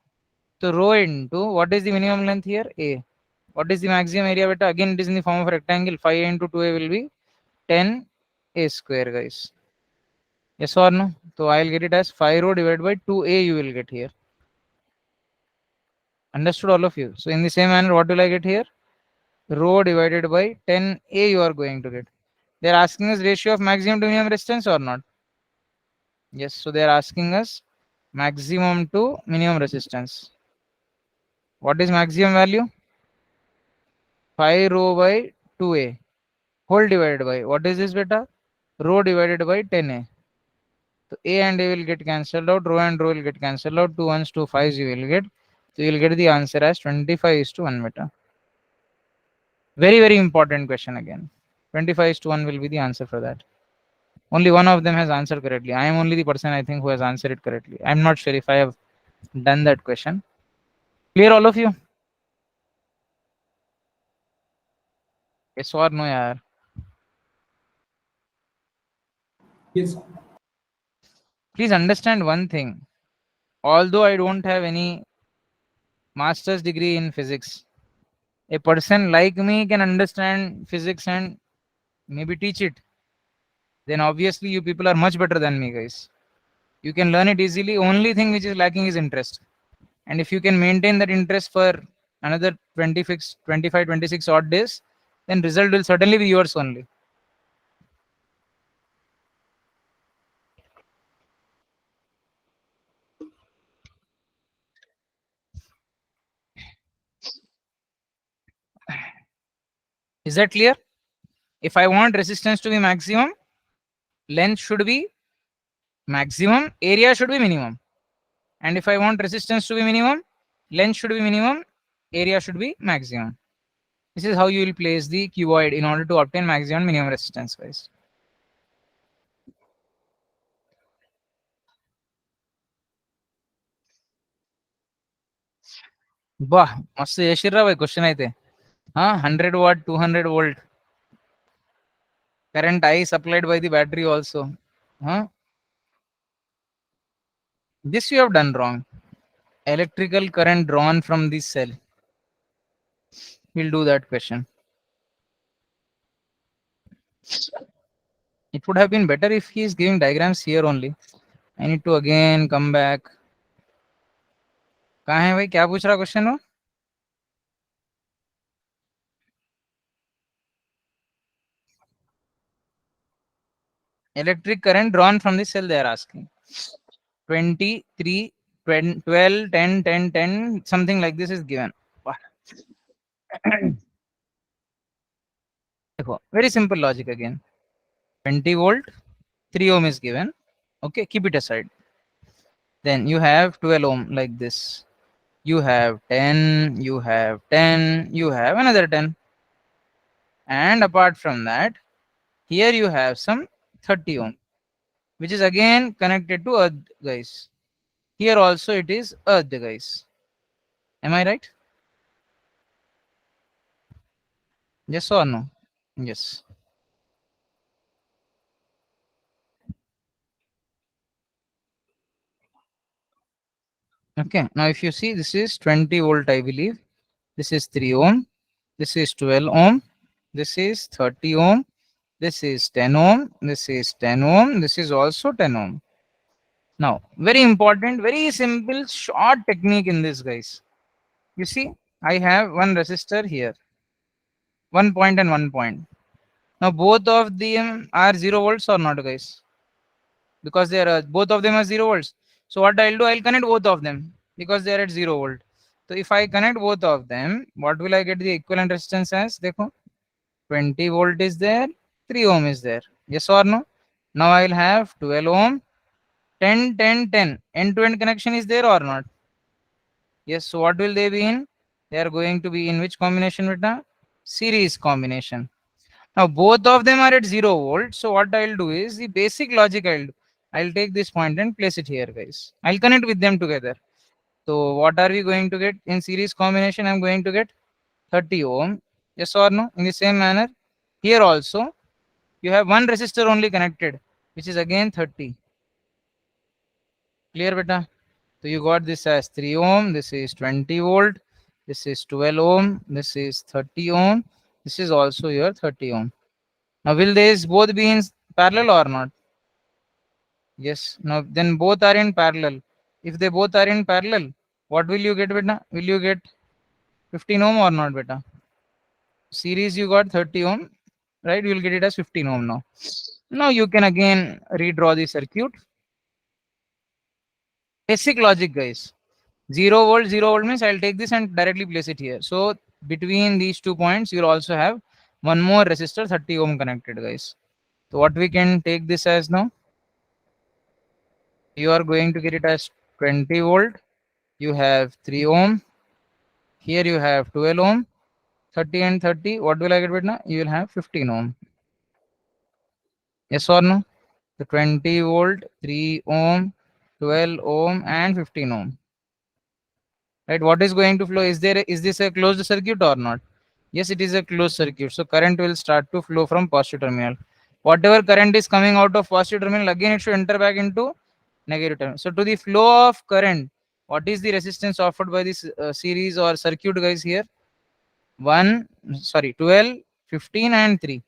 So rho into, what is the minimum length here? A. What is the maximum area, beta? Again, it is in the form of a rectangle. 5 into 2a will be 10 a square, guys. Yes or no? So I'll get it as 5 rho divided by 2a you will get here. Understood, all of you? So in the same manner, what will I get here? Rho divided by 10a you are going to get. They are asking us ratio of maximum to minimum resistance or not? Yes, so they are asking us maximum to minimum resistance. What is maximum value? 5 rho by 2a whole divided by, what is this, beta? Rho divided by 10a. So a and a will get cancelled out, rho and rho will get cancelled out, 2 ones, 2 5s you will get. So you will get the answer as 25 is to 1, beta. Very, very important question again. 25 is to 1 will be the answer for that. Only one of them has answered correctly. I am only the person, I think, who has answered it correctly. I'm not sure if I have done that question. Clear, all of you? Yes or no, yaar? Yes. Please understand one thing. Although I don't have any master's degree in physics, a person like me can understand physics and maybe teach it. Then obviously you people are much better than me, guys. You can learn it easily. Only thing which is lacking is interest. And if you can maintain that interest for another 26, 25, 26 odd days, then result will certainly be yours only. Is that clear? If I want resistance to be maximum, length should be maximum, area should be minimum. And if I want resistance to be minimum, length should be minimum, area should be maximum. This is how you will place the cuboid in order to obtain maximum and minimum resistance, guys. वाह मस्त यशीरराव भाई question అయితే हाँ 100 watt 200 volt current I supplied by the battery also. Huh? This you have done wrong. Electrical current drawn from this cell. We'll do that question. It would have been better if he is giving diagrams here only. I need to again come back. कहाँ है भाई क्या पूछ रहा question वो electric current drawn from the cell they are asking 23 20, 12 10 10 10 something like this is given. देखो very simple logic again 20 volt 3 ohm is given. Okay, keep it aside. Then you have 12 ohm like this. You have 10, you have 10, you have another 10. And apart from that, here you have some 30 ohm, which is again connected to earth, guys. Here also it is earth, guys. Am I right? Yes or no? Yes. Okay, now if you see, this is 20 volt, I believe. This is 3 ohm. This is 12 ohm. This is 30 ohm. This is 10 ohm. This is 10 ohm. This is also 10 ohm. Now, very important, very simple, short technique in this, guys. You see, I have one resistor here, 1 point and 1 point. Now, both of them are 0 volts or not, guys? Because they are both of them are 0 volts. So, what I'll do, I'll connect both of them because they are at 0 volt. So, if I connect both of them, what will I get the equivalent resistance as? Dekho, 20 volt is there, 3 ohm is there. Yes or no? Now, I will have 12 ohm, 10, 10, 10. End-to-end connection is there or not? Yes, so what will they be in? They are going to be in which combination, beta? Series combination. Now both of them are at 0 volt. So what I'll do is the basic logic I'll do. I'll take this point and place it here, guys. I'll connect with them together. So what are we going to get in series combination? I'm going to get 30 ohm. Yes or no? In the same manner, here also you have one resistor only connected, which is again 30. Clear, beta? So you got this as 3 ohm, this is 20 volt, this is 12 ohm, this is 30 ohm, this is also your 30 ohm. Now will these both be in parallel or not? Yes. Now then both are in parallel. If they both are in parallel, what will you get, beta? Will you get 15 ohm or not, beta? Series you got 30 ohm, right? You will get it as 15 ohm now. Now you can again redraw the circuit. Basic logic, guys. 0 volt means I'll take this and directly place it here. So between these 2 points, you'll also have one more resistor 30 ohm connected, guys. So what we can take this as now? You are going to get it as 20 volt. You have 3 ohm. Here you have 12 ohm. 30 and 30. What will I get right now? You will have 15 ohm. Yes or no? The 20 volt, 3 ohm, 12 ohm, and 15 ohm. Right? What is going to flow? Is this a closed circuit or not? Yes, it is a closed circuit. So current will start to flow from positive terminal. Whatever current is coming out of positive terminal, again it should enter back into negative terminal. So to the flow of current, what is the resistance offered by this series or circuit, guys, here? 12, 15 and 3.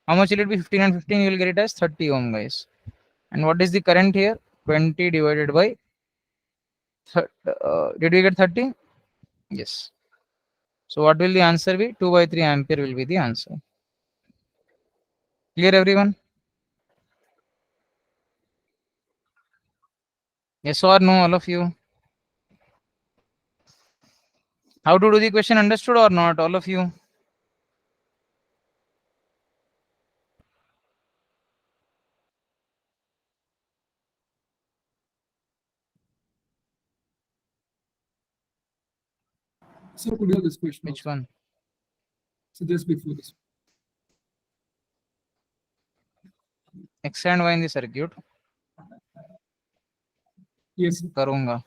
How much will it be? 15 and 15, you will get it as 30 ohm, guys. And what is the current here? 20 divided by did we get 30? Yes. So what will the answer be? 2 by 3 ampere will be the answer. Clear, everyone? Yes or no, all of you? How to do the question, understood or not, all of you? So could you have this question? Which also? one? So just before this. X and Y in the circuit. Yes. करूंगा.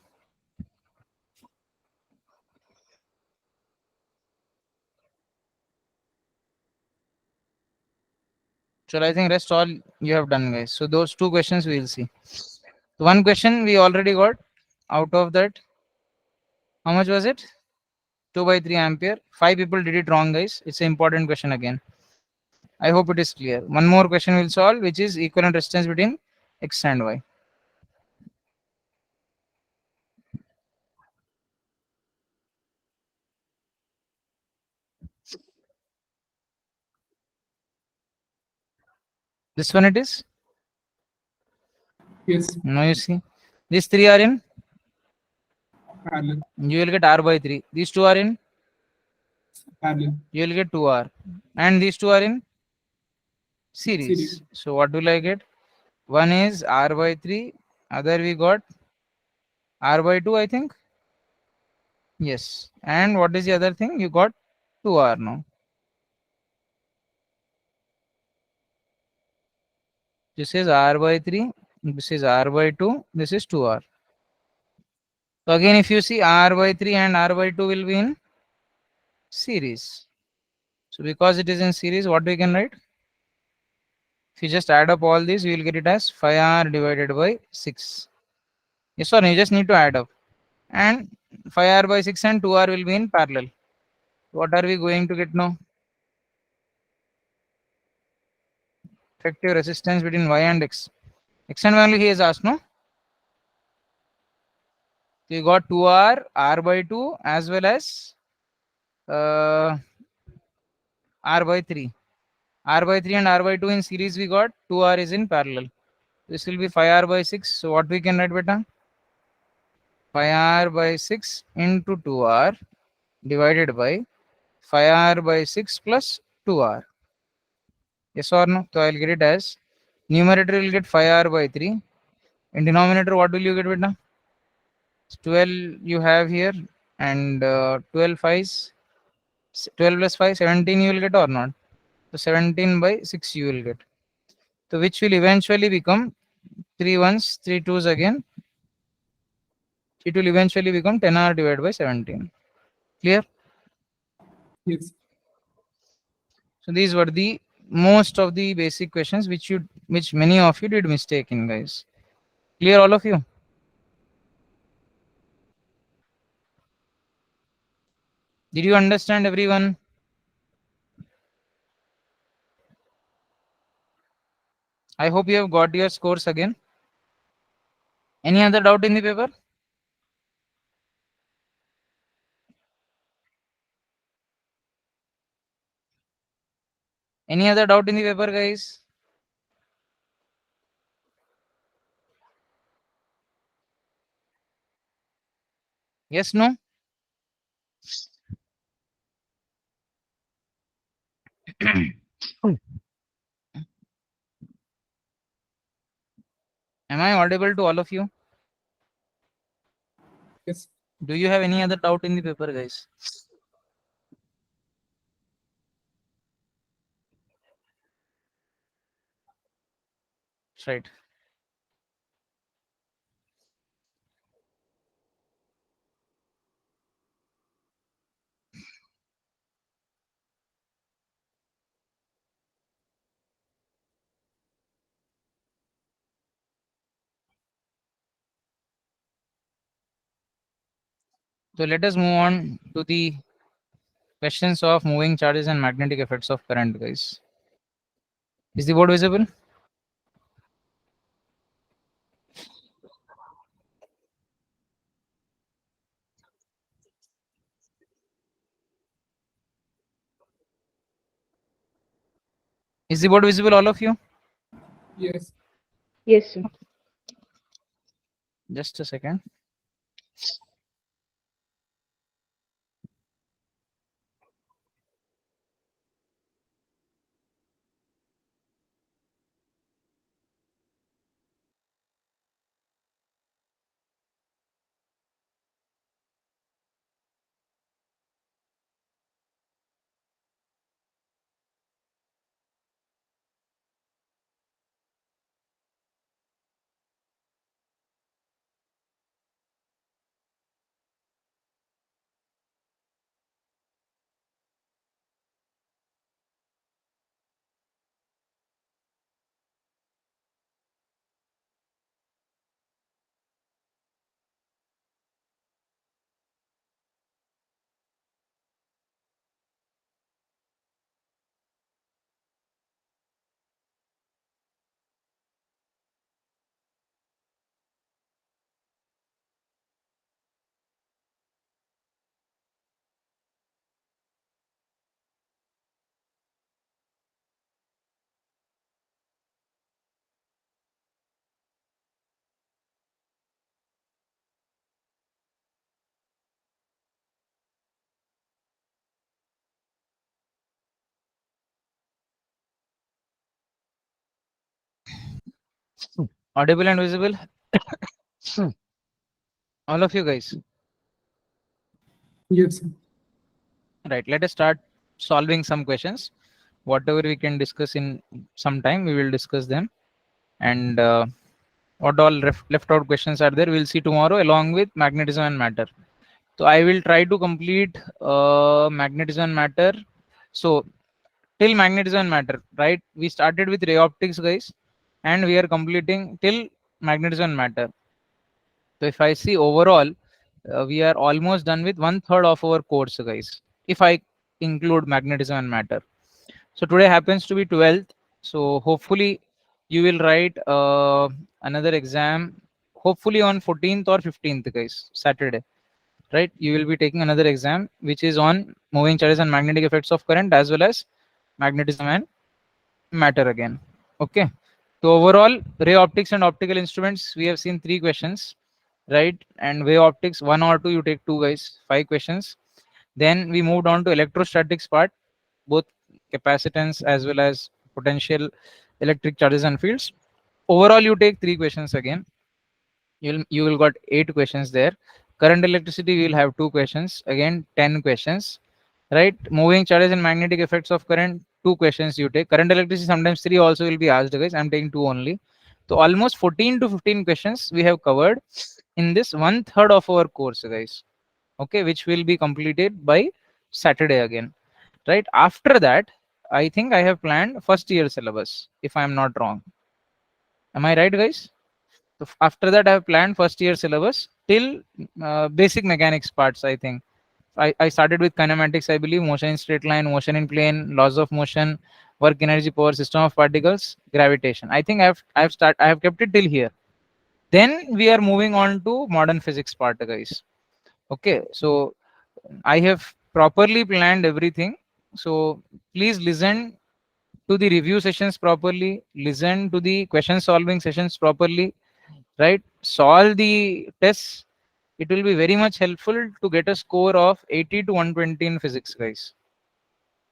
So I think rest all you have done, guys. So those two questions we will see. One question we already got. Out of that, how much was it? 2 by 3 ampere. 5 people did it wrong, guys. It's an important question again. I hope it is clear. One more question we'll solve, which is equivalent resistance between X and Y. This one it is? Yes. No, you see. These three are in? Parallel. You will get R by 3. These two are in? Parallel. You will get 2R. And these two are in? Series. Series. So what will I get? One is R by 3. Other we got R by 2, I think. Yes. And what is the other thing? You got 2R now. This is R by 3. This is R by 2. This is 2R. So again, if you see R by 3 and R by 2 will be in series. So because it is in series, what we can write? If you just add up all these, we will get it as 5R divided by 6. Yes or no? You just need to add up. And 5R by 6 and 2R will be in parallel. What are we going to get now? Effective resistance between Y and X. X and Y only he has asked, no? So you got 2R, R by 2 as well as uh, R by 3. R by 3 and R by 2 in series we got, 2R is in parallel. This will be 5R by 6. So what we can write, beta? 5R by 6 into 2R divided by 5R by 6 plus 2R. Yes or no? So I'll get it as numerator will get 5R by 3. In denominator, what will you get, beta? 12 you have here, and 12 5s, 12 plus 5, 17 you will get or not? So 17 by 6 you will get. So which will eventually become 3 ones, 3 twos again. It will eventually become 10R divided by 17. Clear? Yes. So these were the most of the basic questions which many of you did mistake in, guys. Clear, all of you? Did you understand, everyone? I hope you have got your scores again. Any other doubt in the paper? Any other doubt in the paper, guys? Yes, no? Am I audible to all of you? Yes. Do you have any other doubt in the paper, guys? Right. So let us move on to the questions of moving charges and magnetic effects of current, guys. Is the board visible? Is the board visible, all of you? Yes. Yes, sir. Just a second. Audible and visible? All of you guys. Yes. Right. Let us start solving some questions. Whatever we can discuss in some time, we will discuss them. And what all left out questions are there, we'll see tomorrow along with magnetism and matter. So I will try to complete magnetism and matter. So till magnetism and matter, right? We started with ray optics, guys, and we are completing till magnetism and matter. So if I see overall, we are almost done with 1/3 of our course, guys. If I include magnetism and matter. So today happens to be 12th. So hopefully you will write another exam. Hopefully on 14th or 15th, guys, Saturday. Right? You will be taking another exam, which is on moving charges and magnetic effects of current, as well as magnetism and matter again. Okay. So overall, ray optics and optical instruments, we have seen 3 questions, right? And wave optics, 1 or 2, you take 2, guys, 5 questions. Then we moved on to electrostatics part, both capacitance as well as potential electric charges and fields. Overall, you take 3 questions again. You will got 8 questions there. Current electricity, we will have 2 questions. Again, 10 questions, right? Moving charges and magnetic effects of current, 2 questions you take. Current electricity, sometimes 3 also will be asked, guys. I'm taking 2 only. So almost 14 to 15 questions we have covered in this 1/3 of our course, guys. Okay, which will be completed by Saturday again, right? After that, I think I have planned first year syllabus, if I'm not wrong. Am I right, guys? So after that, I have planned first year syllabus till basic mechanics parts, I think. I started with kinematics, I believe, motion in straight line, motion in plane, laws of motion, work energy power, system of particles, gravitation. I think I have kept it till here. Then we are moving on to modern physics part, guys. Okay, so I have properly planned everything. So please listen to the review sessions properly, listen to the question solving sessions properly, right? Solve the tests. It will be very much helpful to get a score of 80 to 120 in physics, guys.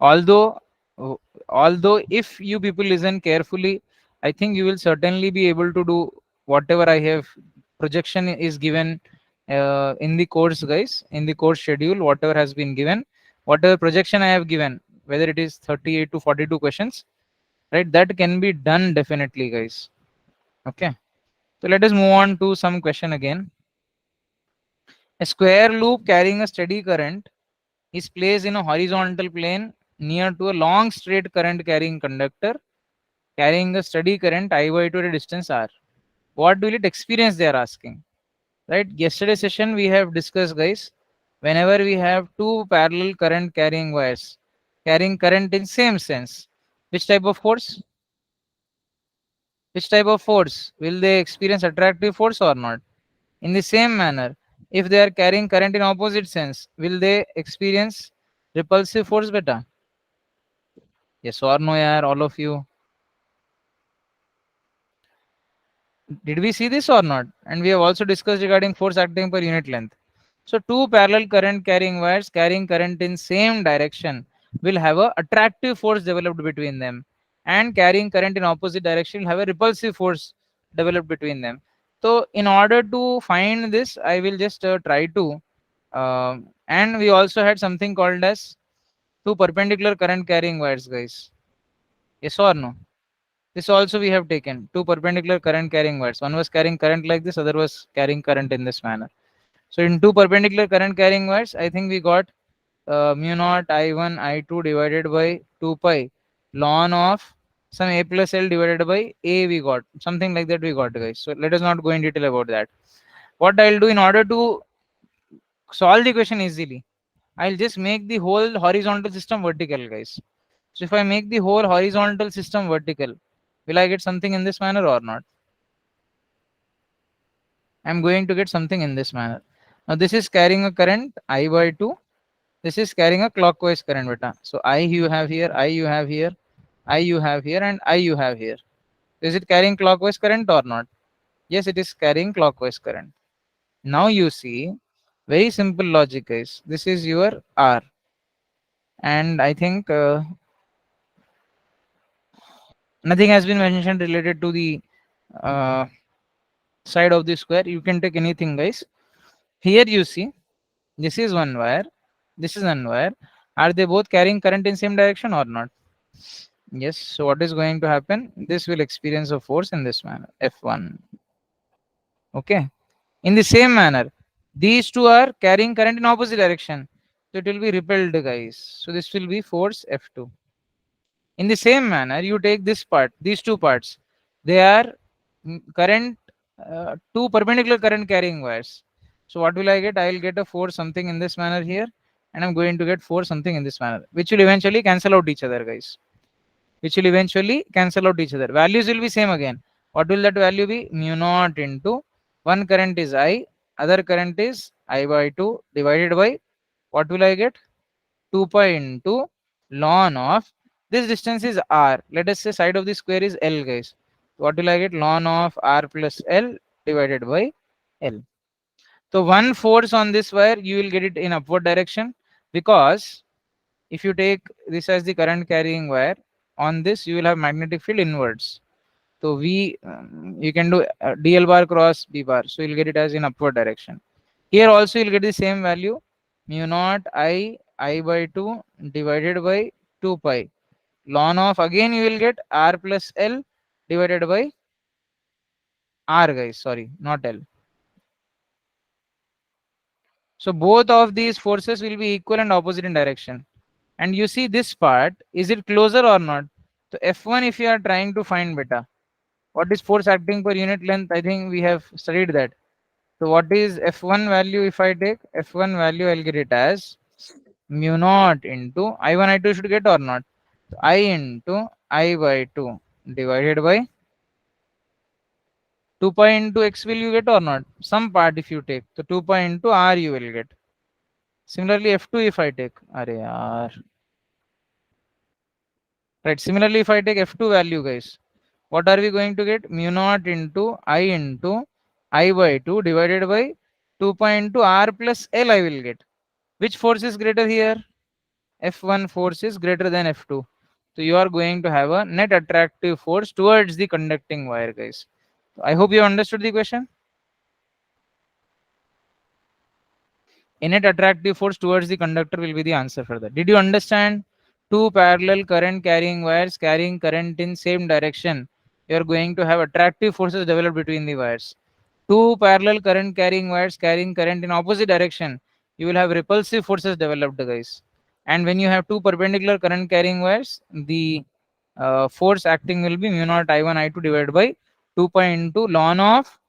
Although, uh, although if you people listen carefully, I think you will certainly be able to do whatever I have projection is given in the course, guys, in the course schedule, whatever has been given, whatever projection I have given, whether it is 38 to 42 questions, right? That can be done definitely, guys. Okay. So let us move on to some question again. A square loop carrying a steady current is placed in a horizontal plane near to a long straight current carrying conductor carrying a steady current I by to a distance r. What will it experience? They are asking. Right? Yesterday session we have discussed, guys. whenever we have two parallel current carrying wires carrying current in same sense, which type of force? Which type of force? Will they experience attractive force or not? In the same manner, if they are carrying current in opposite sense, will they experience repulsive force beta? Yes or no, yaar, all of you? Did we see this or not? And we have also discussed regarding force acting per unit length. So two parallel current carrying wires carrying current in same direction will have a attractive force developed between them, and carrying current in opposite direction will have a repulsive force developed between them. So in order to find this, I will just try to and we also had something called as two perpendicular current carrying wires, guys. Yes or no? This also we have taken two perpendicular current carrying wires. One was carrying current like this, other was carrying current in this manner. So in two perpendicular current carrying wires, I think we got mu naught I1 I2 divided by 2 pi ln of some a plus L divided by a, we got something like that we got, guys. So let us not go in detail about that. What I'll do in order to solve the equation easily, I'll just make the whole horizontal system vertical, guys. So if I make the whole horizontal system vertical, will I get something in this manner or not? I'm going to get something in this manner. Now this is carrying a current I by 2. This is carrying a clockwise current beta. So I you have here, I you have here, I you have here, and I you have here. Is it carrying clockwise current or not? Yes, it is carrying clockwise current. Now you see, very simple logic, guys. This is your R. And I think nothing has been mentioned related to the uh, side of the square. You can take anything, guys. Here you see, this is one wire, this is one wire. Are they both carrying current in same direction or not? Yes. So what is going to happen? This will experience a force in this manner, F1. Okay. In the same manner, these two are carrying current in opposite direction. So it will be repelled, guys. So this will be force F2. In the same manner, you take this part, these two parts. They are current, two perpendicular current carrying wires. So what will I get? I will get a force something in this manner here, and I'm going to get force something in this manner, which will eventually cancel out each other, guys. Which will eventually cancel out each other. Values will be same again. What will that value be? Mu naught into one current is I, other current is I by 2 divided by what will I get? 2 pi into ln of this distance is R. Let us say side of the square is L, guys. What will I get? Ln of R plus L divided by L. So one force on this wire, you will get it in upward direction, because if you take this as the current carrying wire, on this you will have magnetic field inwards. So V, you can do dl bar cross b bar. So you'll get it as in upward direction. Here also you'll get the same value, mu naught I by 2 divided by 2 pi ln of, again you will get R plus L divided by R, guys. Sorry, not L. So both of these forces will be equal and opposite in direction. And you see this part, is it closer or not? So F1, if you are trying to find beta, what is force acting per unit length? I think we have studied that. So what is F1 value? If I take F1 value, I'll get it as mu naught into I1 I2 should get or not? So I into I by 2 divided by 2 pi into x will you get or not? Some part if you take. So 2 pi into R you will get. Similarly F2 if I take. Arey yaar. Right. Similarly if I take F2 value, guys, what are we going to get? Mu naught into I by 2 divided by 2 pi into R plus L I will get. Which force is greater here? F1 force is greater than F2. So you are going to have a net attractive force towards the conducting wire, guys. So I hope you understood the question. A net attractive force towards the conductor will be the answer for that. Did you understand? Two parallel current carrying wires carrying current in same direction. You are going to have attractive forces developed between the wires. Two parallel current carrying wires carrying current in opposite direction. You will have repulsive forces developed, guys. And when you have two perpendicular current carrying wires, the force acting will be mu naught I1 I2 divided by 2 pi into ln of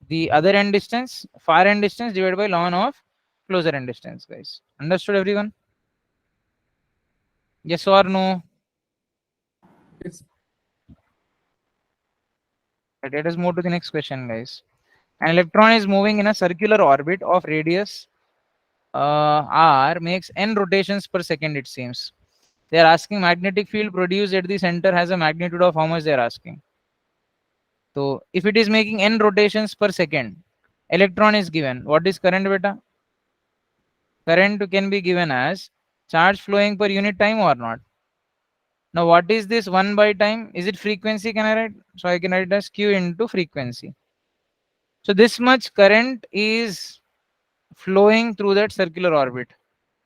the other end distance, far end distance divided by ln of closer in distance, guys. Understood, everyone? Yes or no? Yes. Right, let us move to the next question, guys. An electron is moving in a circular orbit of radius r makes n rotations per second, it seems. They are asking magnetic field produced at the center has a magnitude of how much they are asking. So if it is making n rotations per second, electron is given. What is current, beta? Current can be given as charge flowing per unit time or not. Now what is this 1 by time? Is it frequency? Can I write? So I can write as q into frequency. So this much current is flowing through that circular orbit.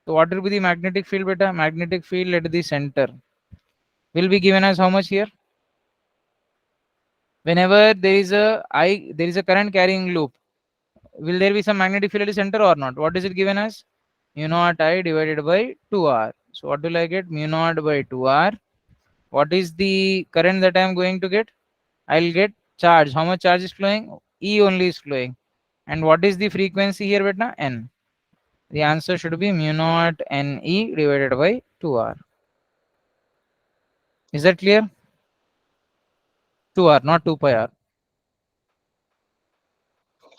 So what will be the magnetic field, beta? Magnetic field at the center will be given as how much here? Whenever there is a current carrying loop, will there be some magnetic field at the center or not? What is it given as? Mu naught I divided by 2R. So what will I get? Mu naught by 2R. What is the current that I am going to get? I'll get charge. How much charge is flowing? E only is flowing. And what is the frequency here, beta? N. The answer should be mu naught Ne divided by 2R. Is that clear? 2R, not 2 pi R.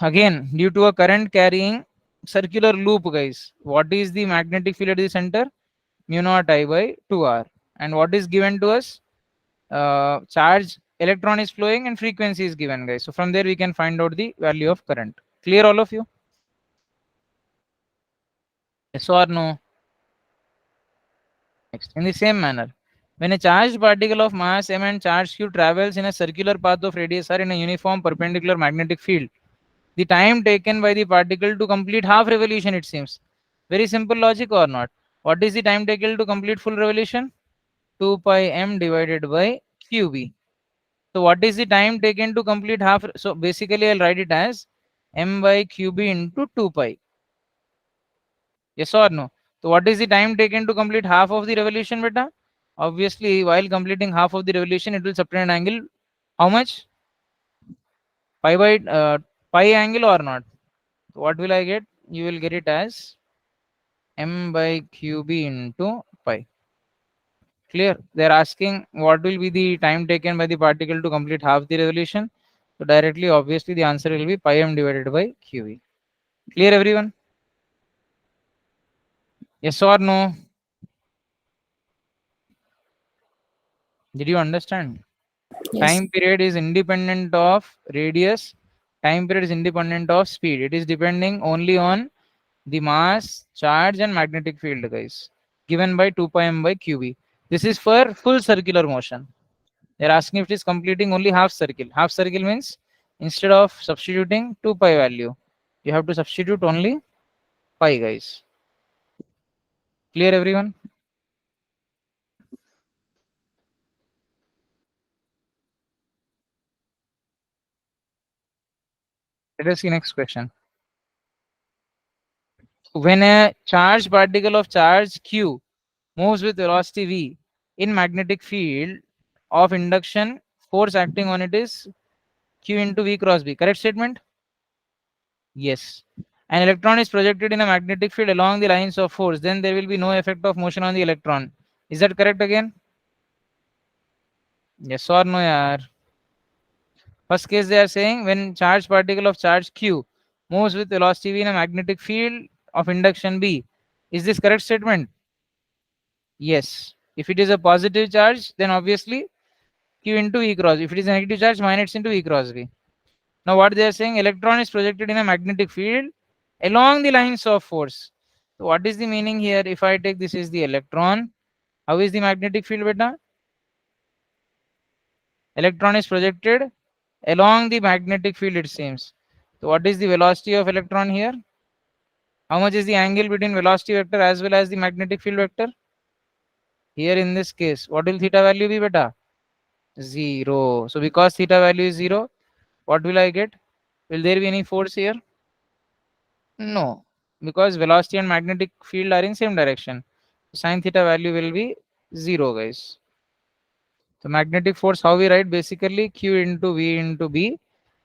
Again, due to a current carrying circular loop, guys, what is the magnetic field at the center? Mu naught I by 2R. And what is given to us? Charge, electron is flowing and frequency is given, guys. So from there we can find out the value of current. Clear, all of you? Yes or no? Next, in the same manner, when a charged particle of mass m and charge q travels in a circular path of radius r in a uniform perpendicular magnetic field, the time taken by the particle to complete half revolution, it seems. Very simple logic or not? What is the time taken to complete full revolution? 2 pi m divided by qb. So what is the time taken to complete half? So basically I'll write it as m by qb into 2 pi. Yes or no? So what is the time taken to complete half of the revolution, beta? Obviously, while completing half of the revolution, it will subtend an angle. How much? Pi by pi angle or not? So what will I get? You will get it as m by qb into pi. Clear? They're asking what will be the time taken by the particle to complete half the revolution. So directly, obviously, the answer will be pi m divided by qb. Clear, everyone? Yes or no? Did you understand? Yes. Time period is independent of radius. Time period is independent of speed. It is depending only on the mass, charge, and magnetic field, guys. Given by 2 pi m by qb. This is for full circular motion. They're asking if it is completing only half circle. Half circle means instead of substituting 2 pi value, you have to substitute only pi, guys. Clear, everyone? Let us see next question. When a charged particle of charge q moves with velocity v in magnetic field of induction, force acting on it is q into v cross b. Correct statement? Yes. An electron is projected in a magnetic field along the lines of force, then there will be no effect of motion on the electron. Is that correct again? Yes or no, yaar? First case they are saying when charged particle of charge q moves with velocity v in a magnetic field of induction b. Is this correct statement? Yes. If it is a positive charge, then obviously q into e cross. If it is a negative charge, minus into e cross v. Now what they are saying, electron is projected in a magnetic field along the lines of force. So what is the meaning here? If I take this is the electron, how is the magnetic field, beta? Electron is projected along the magnetic field, it seems. So what is the velocity of electron here? How much is the angle between velocity vector as well as the magnetic field vector? Here in this case, what will theta value be, beta? 0. So because theta value is 0, what will I get? Will there be any force here? No, because velocity and magnetic field are in same direction. Sin theta value will be 0, guys. So magnetic force, how we write? Basically q into v into b.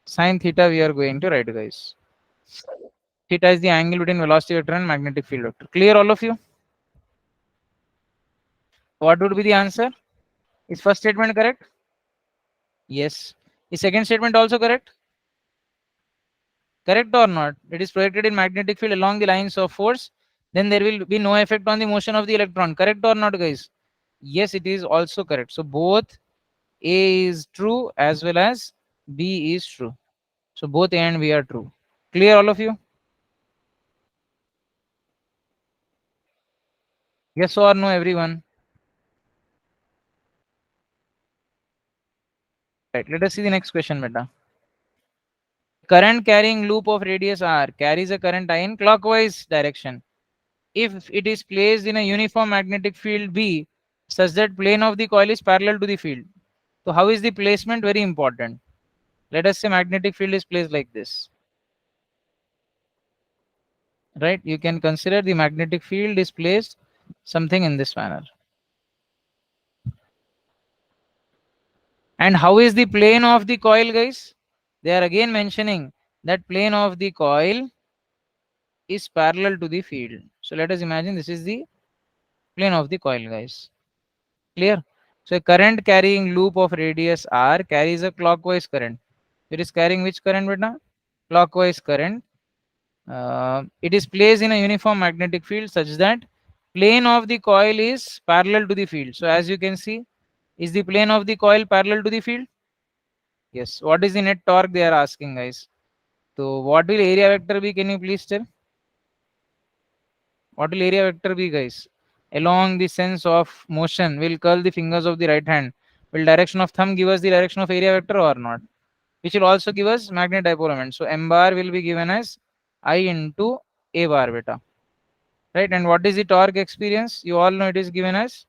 Sin theta we are going to write, guys. Theta is the angle between velocity vector and magnetic field vector. Clear, all of you? What would be the answer? Is first statement correct? Yes. Is second statement also correct? Correct or not? It is projected in magnetic field along the lines of force. Then there will be no effect on the motion of the electron. Correct or not, guys? Yes, it is also correct. So both A is true as well as B is true. So both A and B are true. Clear, all of you? Yes or no, everyone? Right. Let us see the next question, beta. Current carrying loop of radius r carries a current I in clockwise direction. If it is placed in a uniform magnetic field B, such that plane of the coil is parallel to the field. So how is the placement? Very important. Let us say magnetic field is placed like this. Right? You can consider the magnetic field is placed something in this manner. And how is the plane of the coil, guys? They are again mentioning that plane of the coil is parallel to the field. So let us imagine this is the plane of the coil, guys. Clear? So a current carrying loop of radius r carries a clockwise current. It is carrying which current, beta? Clockwise current. It is placed in a uniform magnetic field such that plane of the coil is parallel to the field. So as you can see, is the plane of the coil parallel to the field? Yes. What is the net torque they are asking, guys? So what will area vector be? Can you please tell? What will area vector be, guys? Along the sense of motion, will curl the fingers of the right hand. Will direction of thumb give us the direction of area vector or not? Which will also give us magnet dipole moment. So m bar will be given as I into a bar, beta. Right? And what is the torque experience? You all know it is given as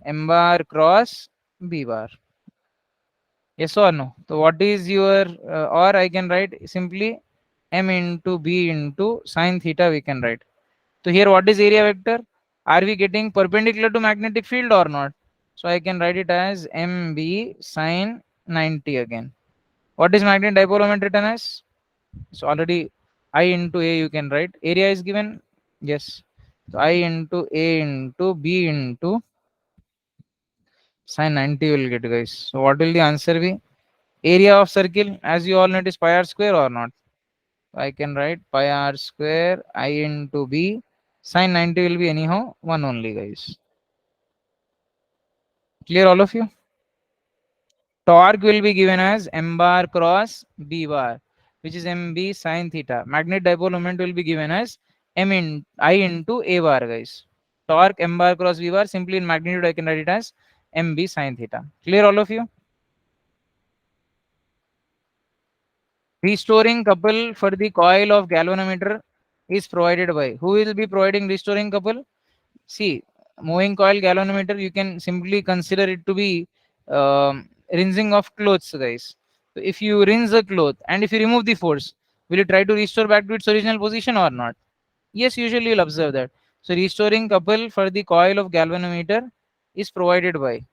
m bar cross b bar. Yes or no? So what is your, or I can write simply m into b into sine theta we can write. So here what is area vector? Are we getting perpendicular to magnetic field or not? So I can write it as mb sine 90 again. What is magnet dipole moment written as? So already I into A you can write. Area is given. Yes. So I into A into B into sine 90 will get, guys. So what will the answer be? Area of circle, as you all know, it is pi r square or not? I can write pi r square I into B. Sine 90 will be anyhow 1 only, guys. Clear, all of you? Torque will be given as m bar cross b bar, which is mb sine theta. Magnet dipole moment will be given as m in I into a bar, guys. Torque m bar cross b bar, simply in magnitude I can write it as mb sine theta. Clear, all of you? Restoring couple for the coil of galvanometer is provided by. Who will be providing restoring couple? See, moving coil galvanometer, you can simply consider it to be rinsing of clothes, guys. So if you rinse the cloth and if you remove the force, will it try to restore back to its original position or not? Yes, usually you'll observe that. So restoring couple for the coil of galvanometer is provided by.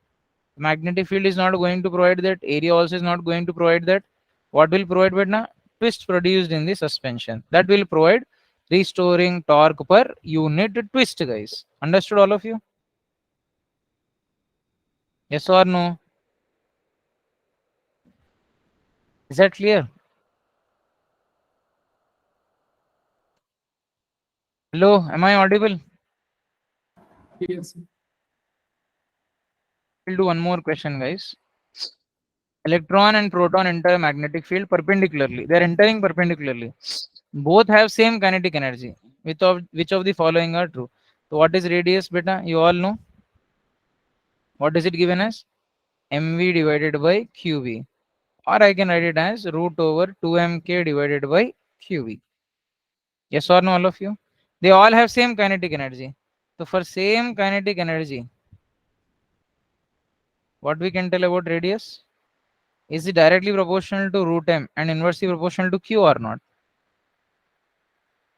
Magnetic field is not going to provide that. Area also is not going to provide that. What will provide, Vedna? Twist produced in the suspension. That will provide restoring torque per unit twist, guys. Understood, all of you? Yes or no? Is that clear? Hello, am I audible? Yes. We'll do one more question, guys. Electron and proton enter a magnetic field perpendicularly. They are entering perpendicularly. Both have same kinetic energy. Which of the following are true? So what is radius, beta? You all know. What is it given as? mv divided by qv. Or I can write it as root over 2mk divided by qv. Yes or no, all of you? They all have same kinetic energy. So for same kinetic energy, what we can tell about radius? Is it directly proportional to root m and inversely proportional to q or not?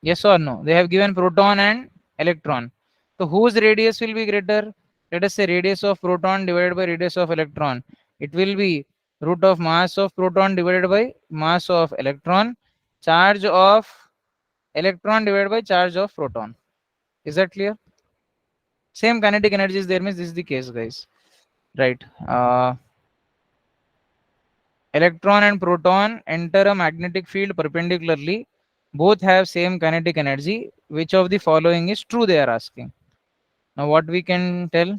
Yes or no? They have given proton and electron. So whose radius will be greater? Let us say radius of proton divided by radius of electron. It will be root of mass of proton divided by mass of electron. Charge of electron divided by charge of proton. Is that clear? Same kinetic energy is there, means this is the case, guys. Right. Electron and proton enter a magnetic field perpendicularly. Both have same kinetic energy. Which of the following is true, they are asking. Now what we can tell?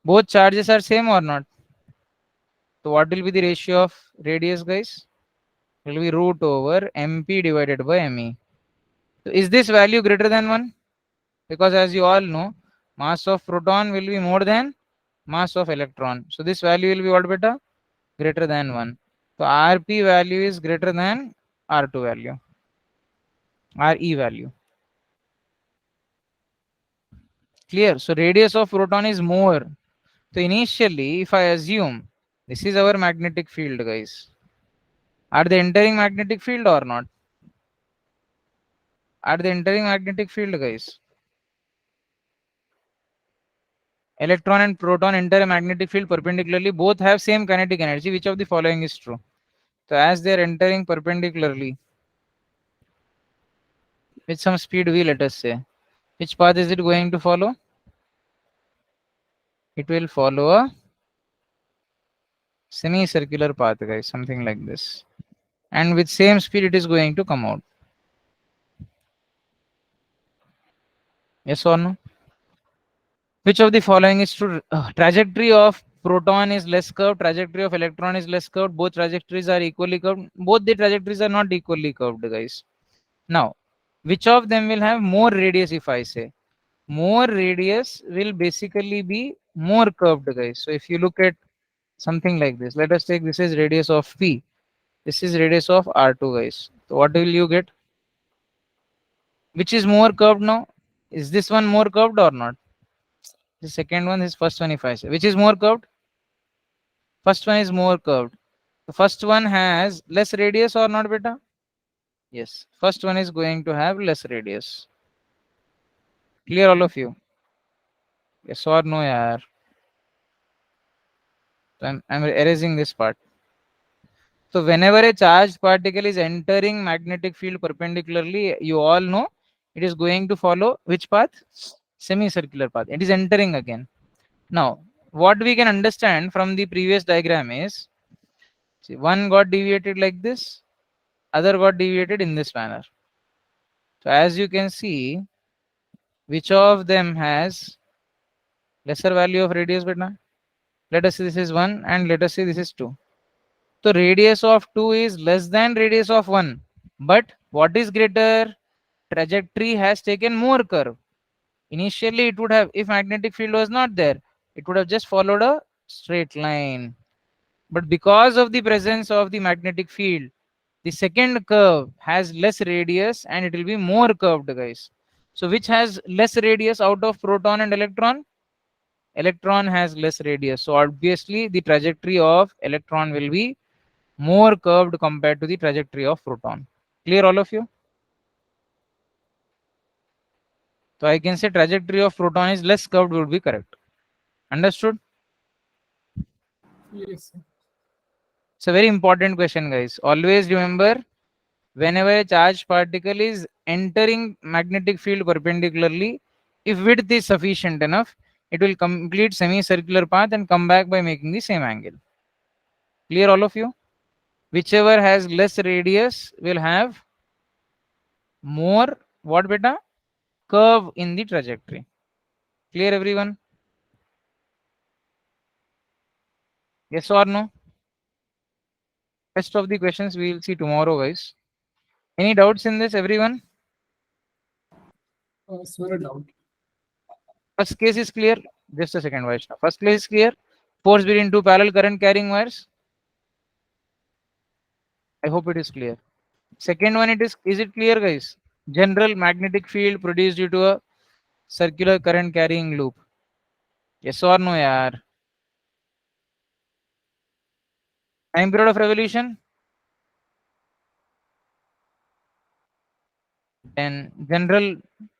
Both charges are same or not? So what will be the ratio of radius, guys? It will be root over mp divided by me. So is this value greater than 1? Because as you all know, mass of proton will be more than mass of electron. So this value will be what, beta? Greater than 1. So Rp value is greater than R2 value, Re value. Clear? So radius of proton is more. So initially, if I assume this is our magnetic field, guys, are they entering magnetic field or not? Are they entering magnetic field, guys? Electron and proton enter a magnetic field perpendicularly. Both have same kinetic energy. Which of the following is true? So as they are entering perpendicularly, with some speed v, let us say, which path is it going to follow? It will follow a semicircular path, guys, something like this. And with same speed, it is going to come out. Yes or no? Which of the following is true? Trajectory of proton is less curved, trajectory of electron is less curved. Both trajectories are equally curved. Both the trajectories are not equally curved, guys. Now, which of them will have more radius? If I say more radius will basically be more curved, guys. So if you look at something like this, let us take this is radius of P. This is radius of R2, guys. So what will you get? Which is more curved now? Is this one more curved or not? The second one is first one. If I say which is more curved, first one is more curved. The first one has less radius or not, beta? Yes, first one is going to have less radius. Clear, all of you? Yes or no, yaar? So I'm erasing this part. So whenever a charged particle is entering magnetic field perpendicularly, you all know it is going to follow which path? Semicircular path. It is entering again. Now, what we can understand from the previous diagram is, see, one got deviated like this, other got deviated in this manner. So as you can see, which of them has lesser value of radius, beta? Let us say this is 1 and let us say this is 2. So radius of 2 is less than radius of 1. But what is greater? Trajectory has taken more curve. Initially, it would have, if magnetic field was not there, it would have just followed a straight line. But because of the presence of the magnetic field, the second curve has less radius and it will be more curved, guys. So which has less radius out of proton and electron? Electron has less radius. So obviously, the trajectory of electron will be more curved compared to the trajectory of proton. Clear, all of you? So I can say trajectory of proton is less curved would be correct. Understood? Yes, sir. It's a very important question, guys. Always remember, whenever a charged particle is entering magnetic field perpendicularly, if width is sufficient enough, it will complete semicircular path and come back by making the same angle. Clear, all of you? Whichever has less radius will have more, what, beta? Curve in the trajectory. Clear, everyone? Yes or no? Rest of the questions we will see tomorrow, guys. Any doubts in this, everyone? Sir, a doubt. First case is clear. Just a second, Vaishnav. First case is clear. Force between two parallel current carrying wires. I hope it is clear. Second one, is it clear, guys? General magnetic field produced due to a circular current carrying loop. Yes or no, yaar? Time period of revolution. Then general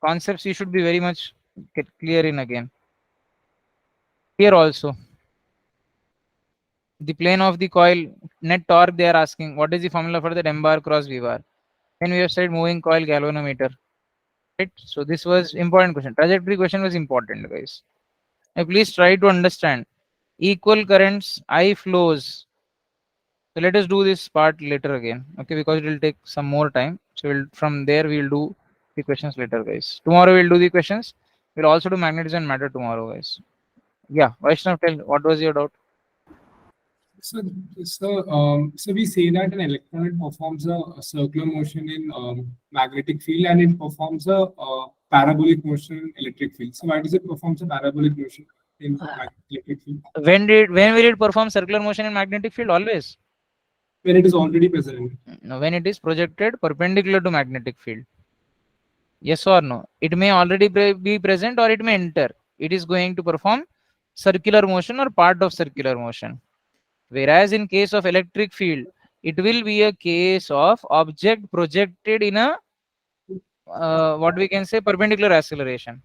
concepts you should be very much get clear in again. Here also, the plane of the coil net torque, they are asking what is the formula for the M bar cross V bar. Then we have said moving coil galvanometer. Right? So this was important question. Trajectory question was important, guys. Now please try to understand. Equal currents, I flows. So let us do this part later again, okay? Because it will take some more time. So from there we'll do the questions later, guys. Tomorrow we'll do the questions. We'll also do magnetism and matter tomorrow, guys. Yeah, Vaishnav, tell what was your doubt? So, so we say that an electron performs a circular motion in magnetic field and it performs a parabolic motion in electric field. So why does it perform a parabolic motion in electric field When will it perform circular motion in magnetic field? Always. when it is already present? No, when it is projected perpendicular to magnetic field. Yes or no? It may already be present or it may enter. It is going to perform circular motion or part of circular motion. Whereas in case of electric field, it will be a case of object projected in a what we can say perpendicular acceleration.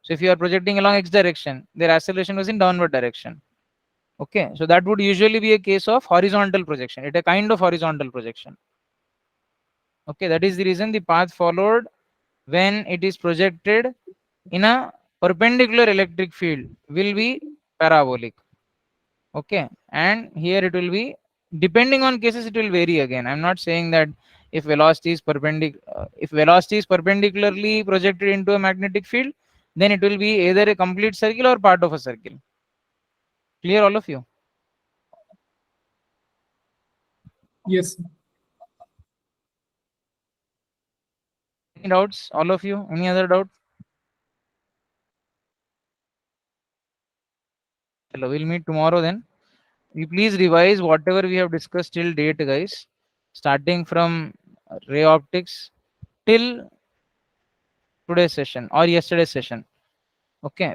So if you are projecting along x direction, their acceleration was in downward direction. Okay, so that would usually be a case of horizontal projection. It's a kind of horizontal projection. Okay, that is the reason the path followed when it is projected in a perpendicular electric field will be parabolic. Okay, and here it will be depending on cases, it will vary again. I'm not saying that if velocity is perpendicularly projected into a magnetic field, then it will be either a complete circle or part of a circle. Clear, all of you? Yes. Any doubts, all of you? Any other doubt? Hello, we'll meet tomorrow then. You please revise whatever we have discussed till date, guys, starting from ray optics till today's session or yesterday's session. Okay.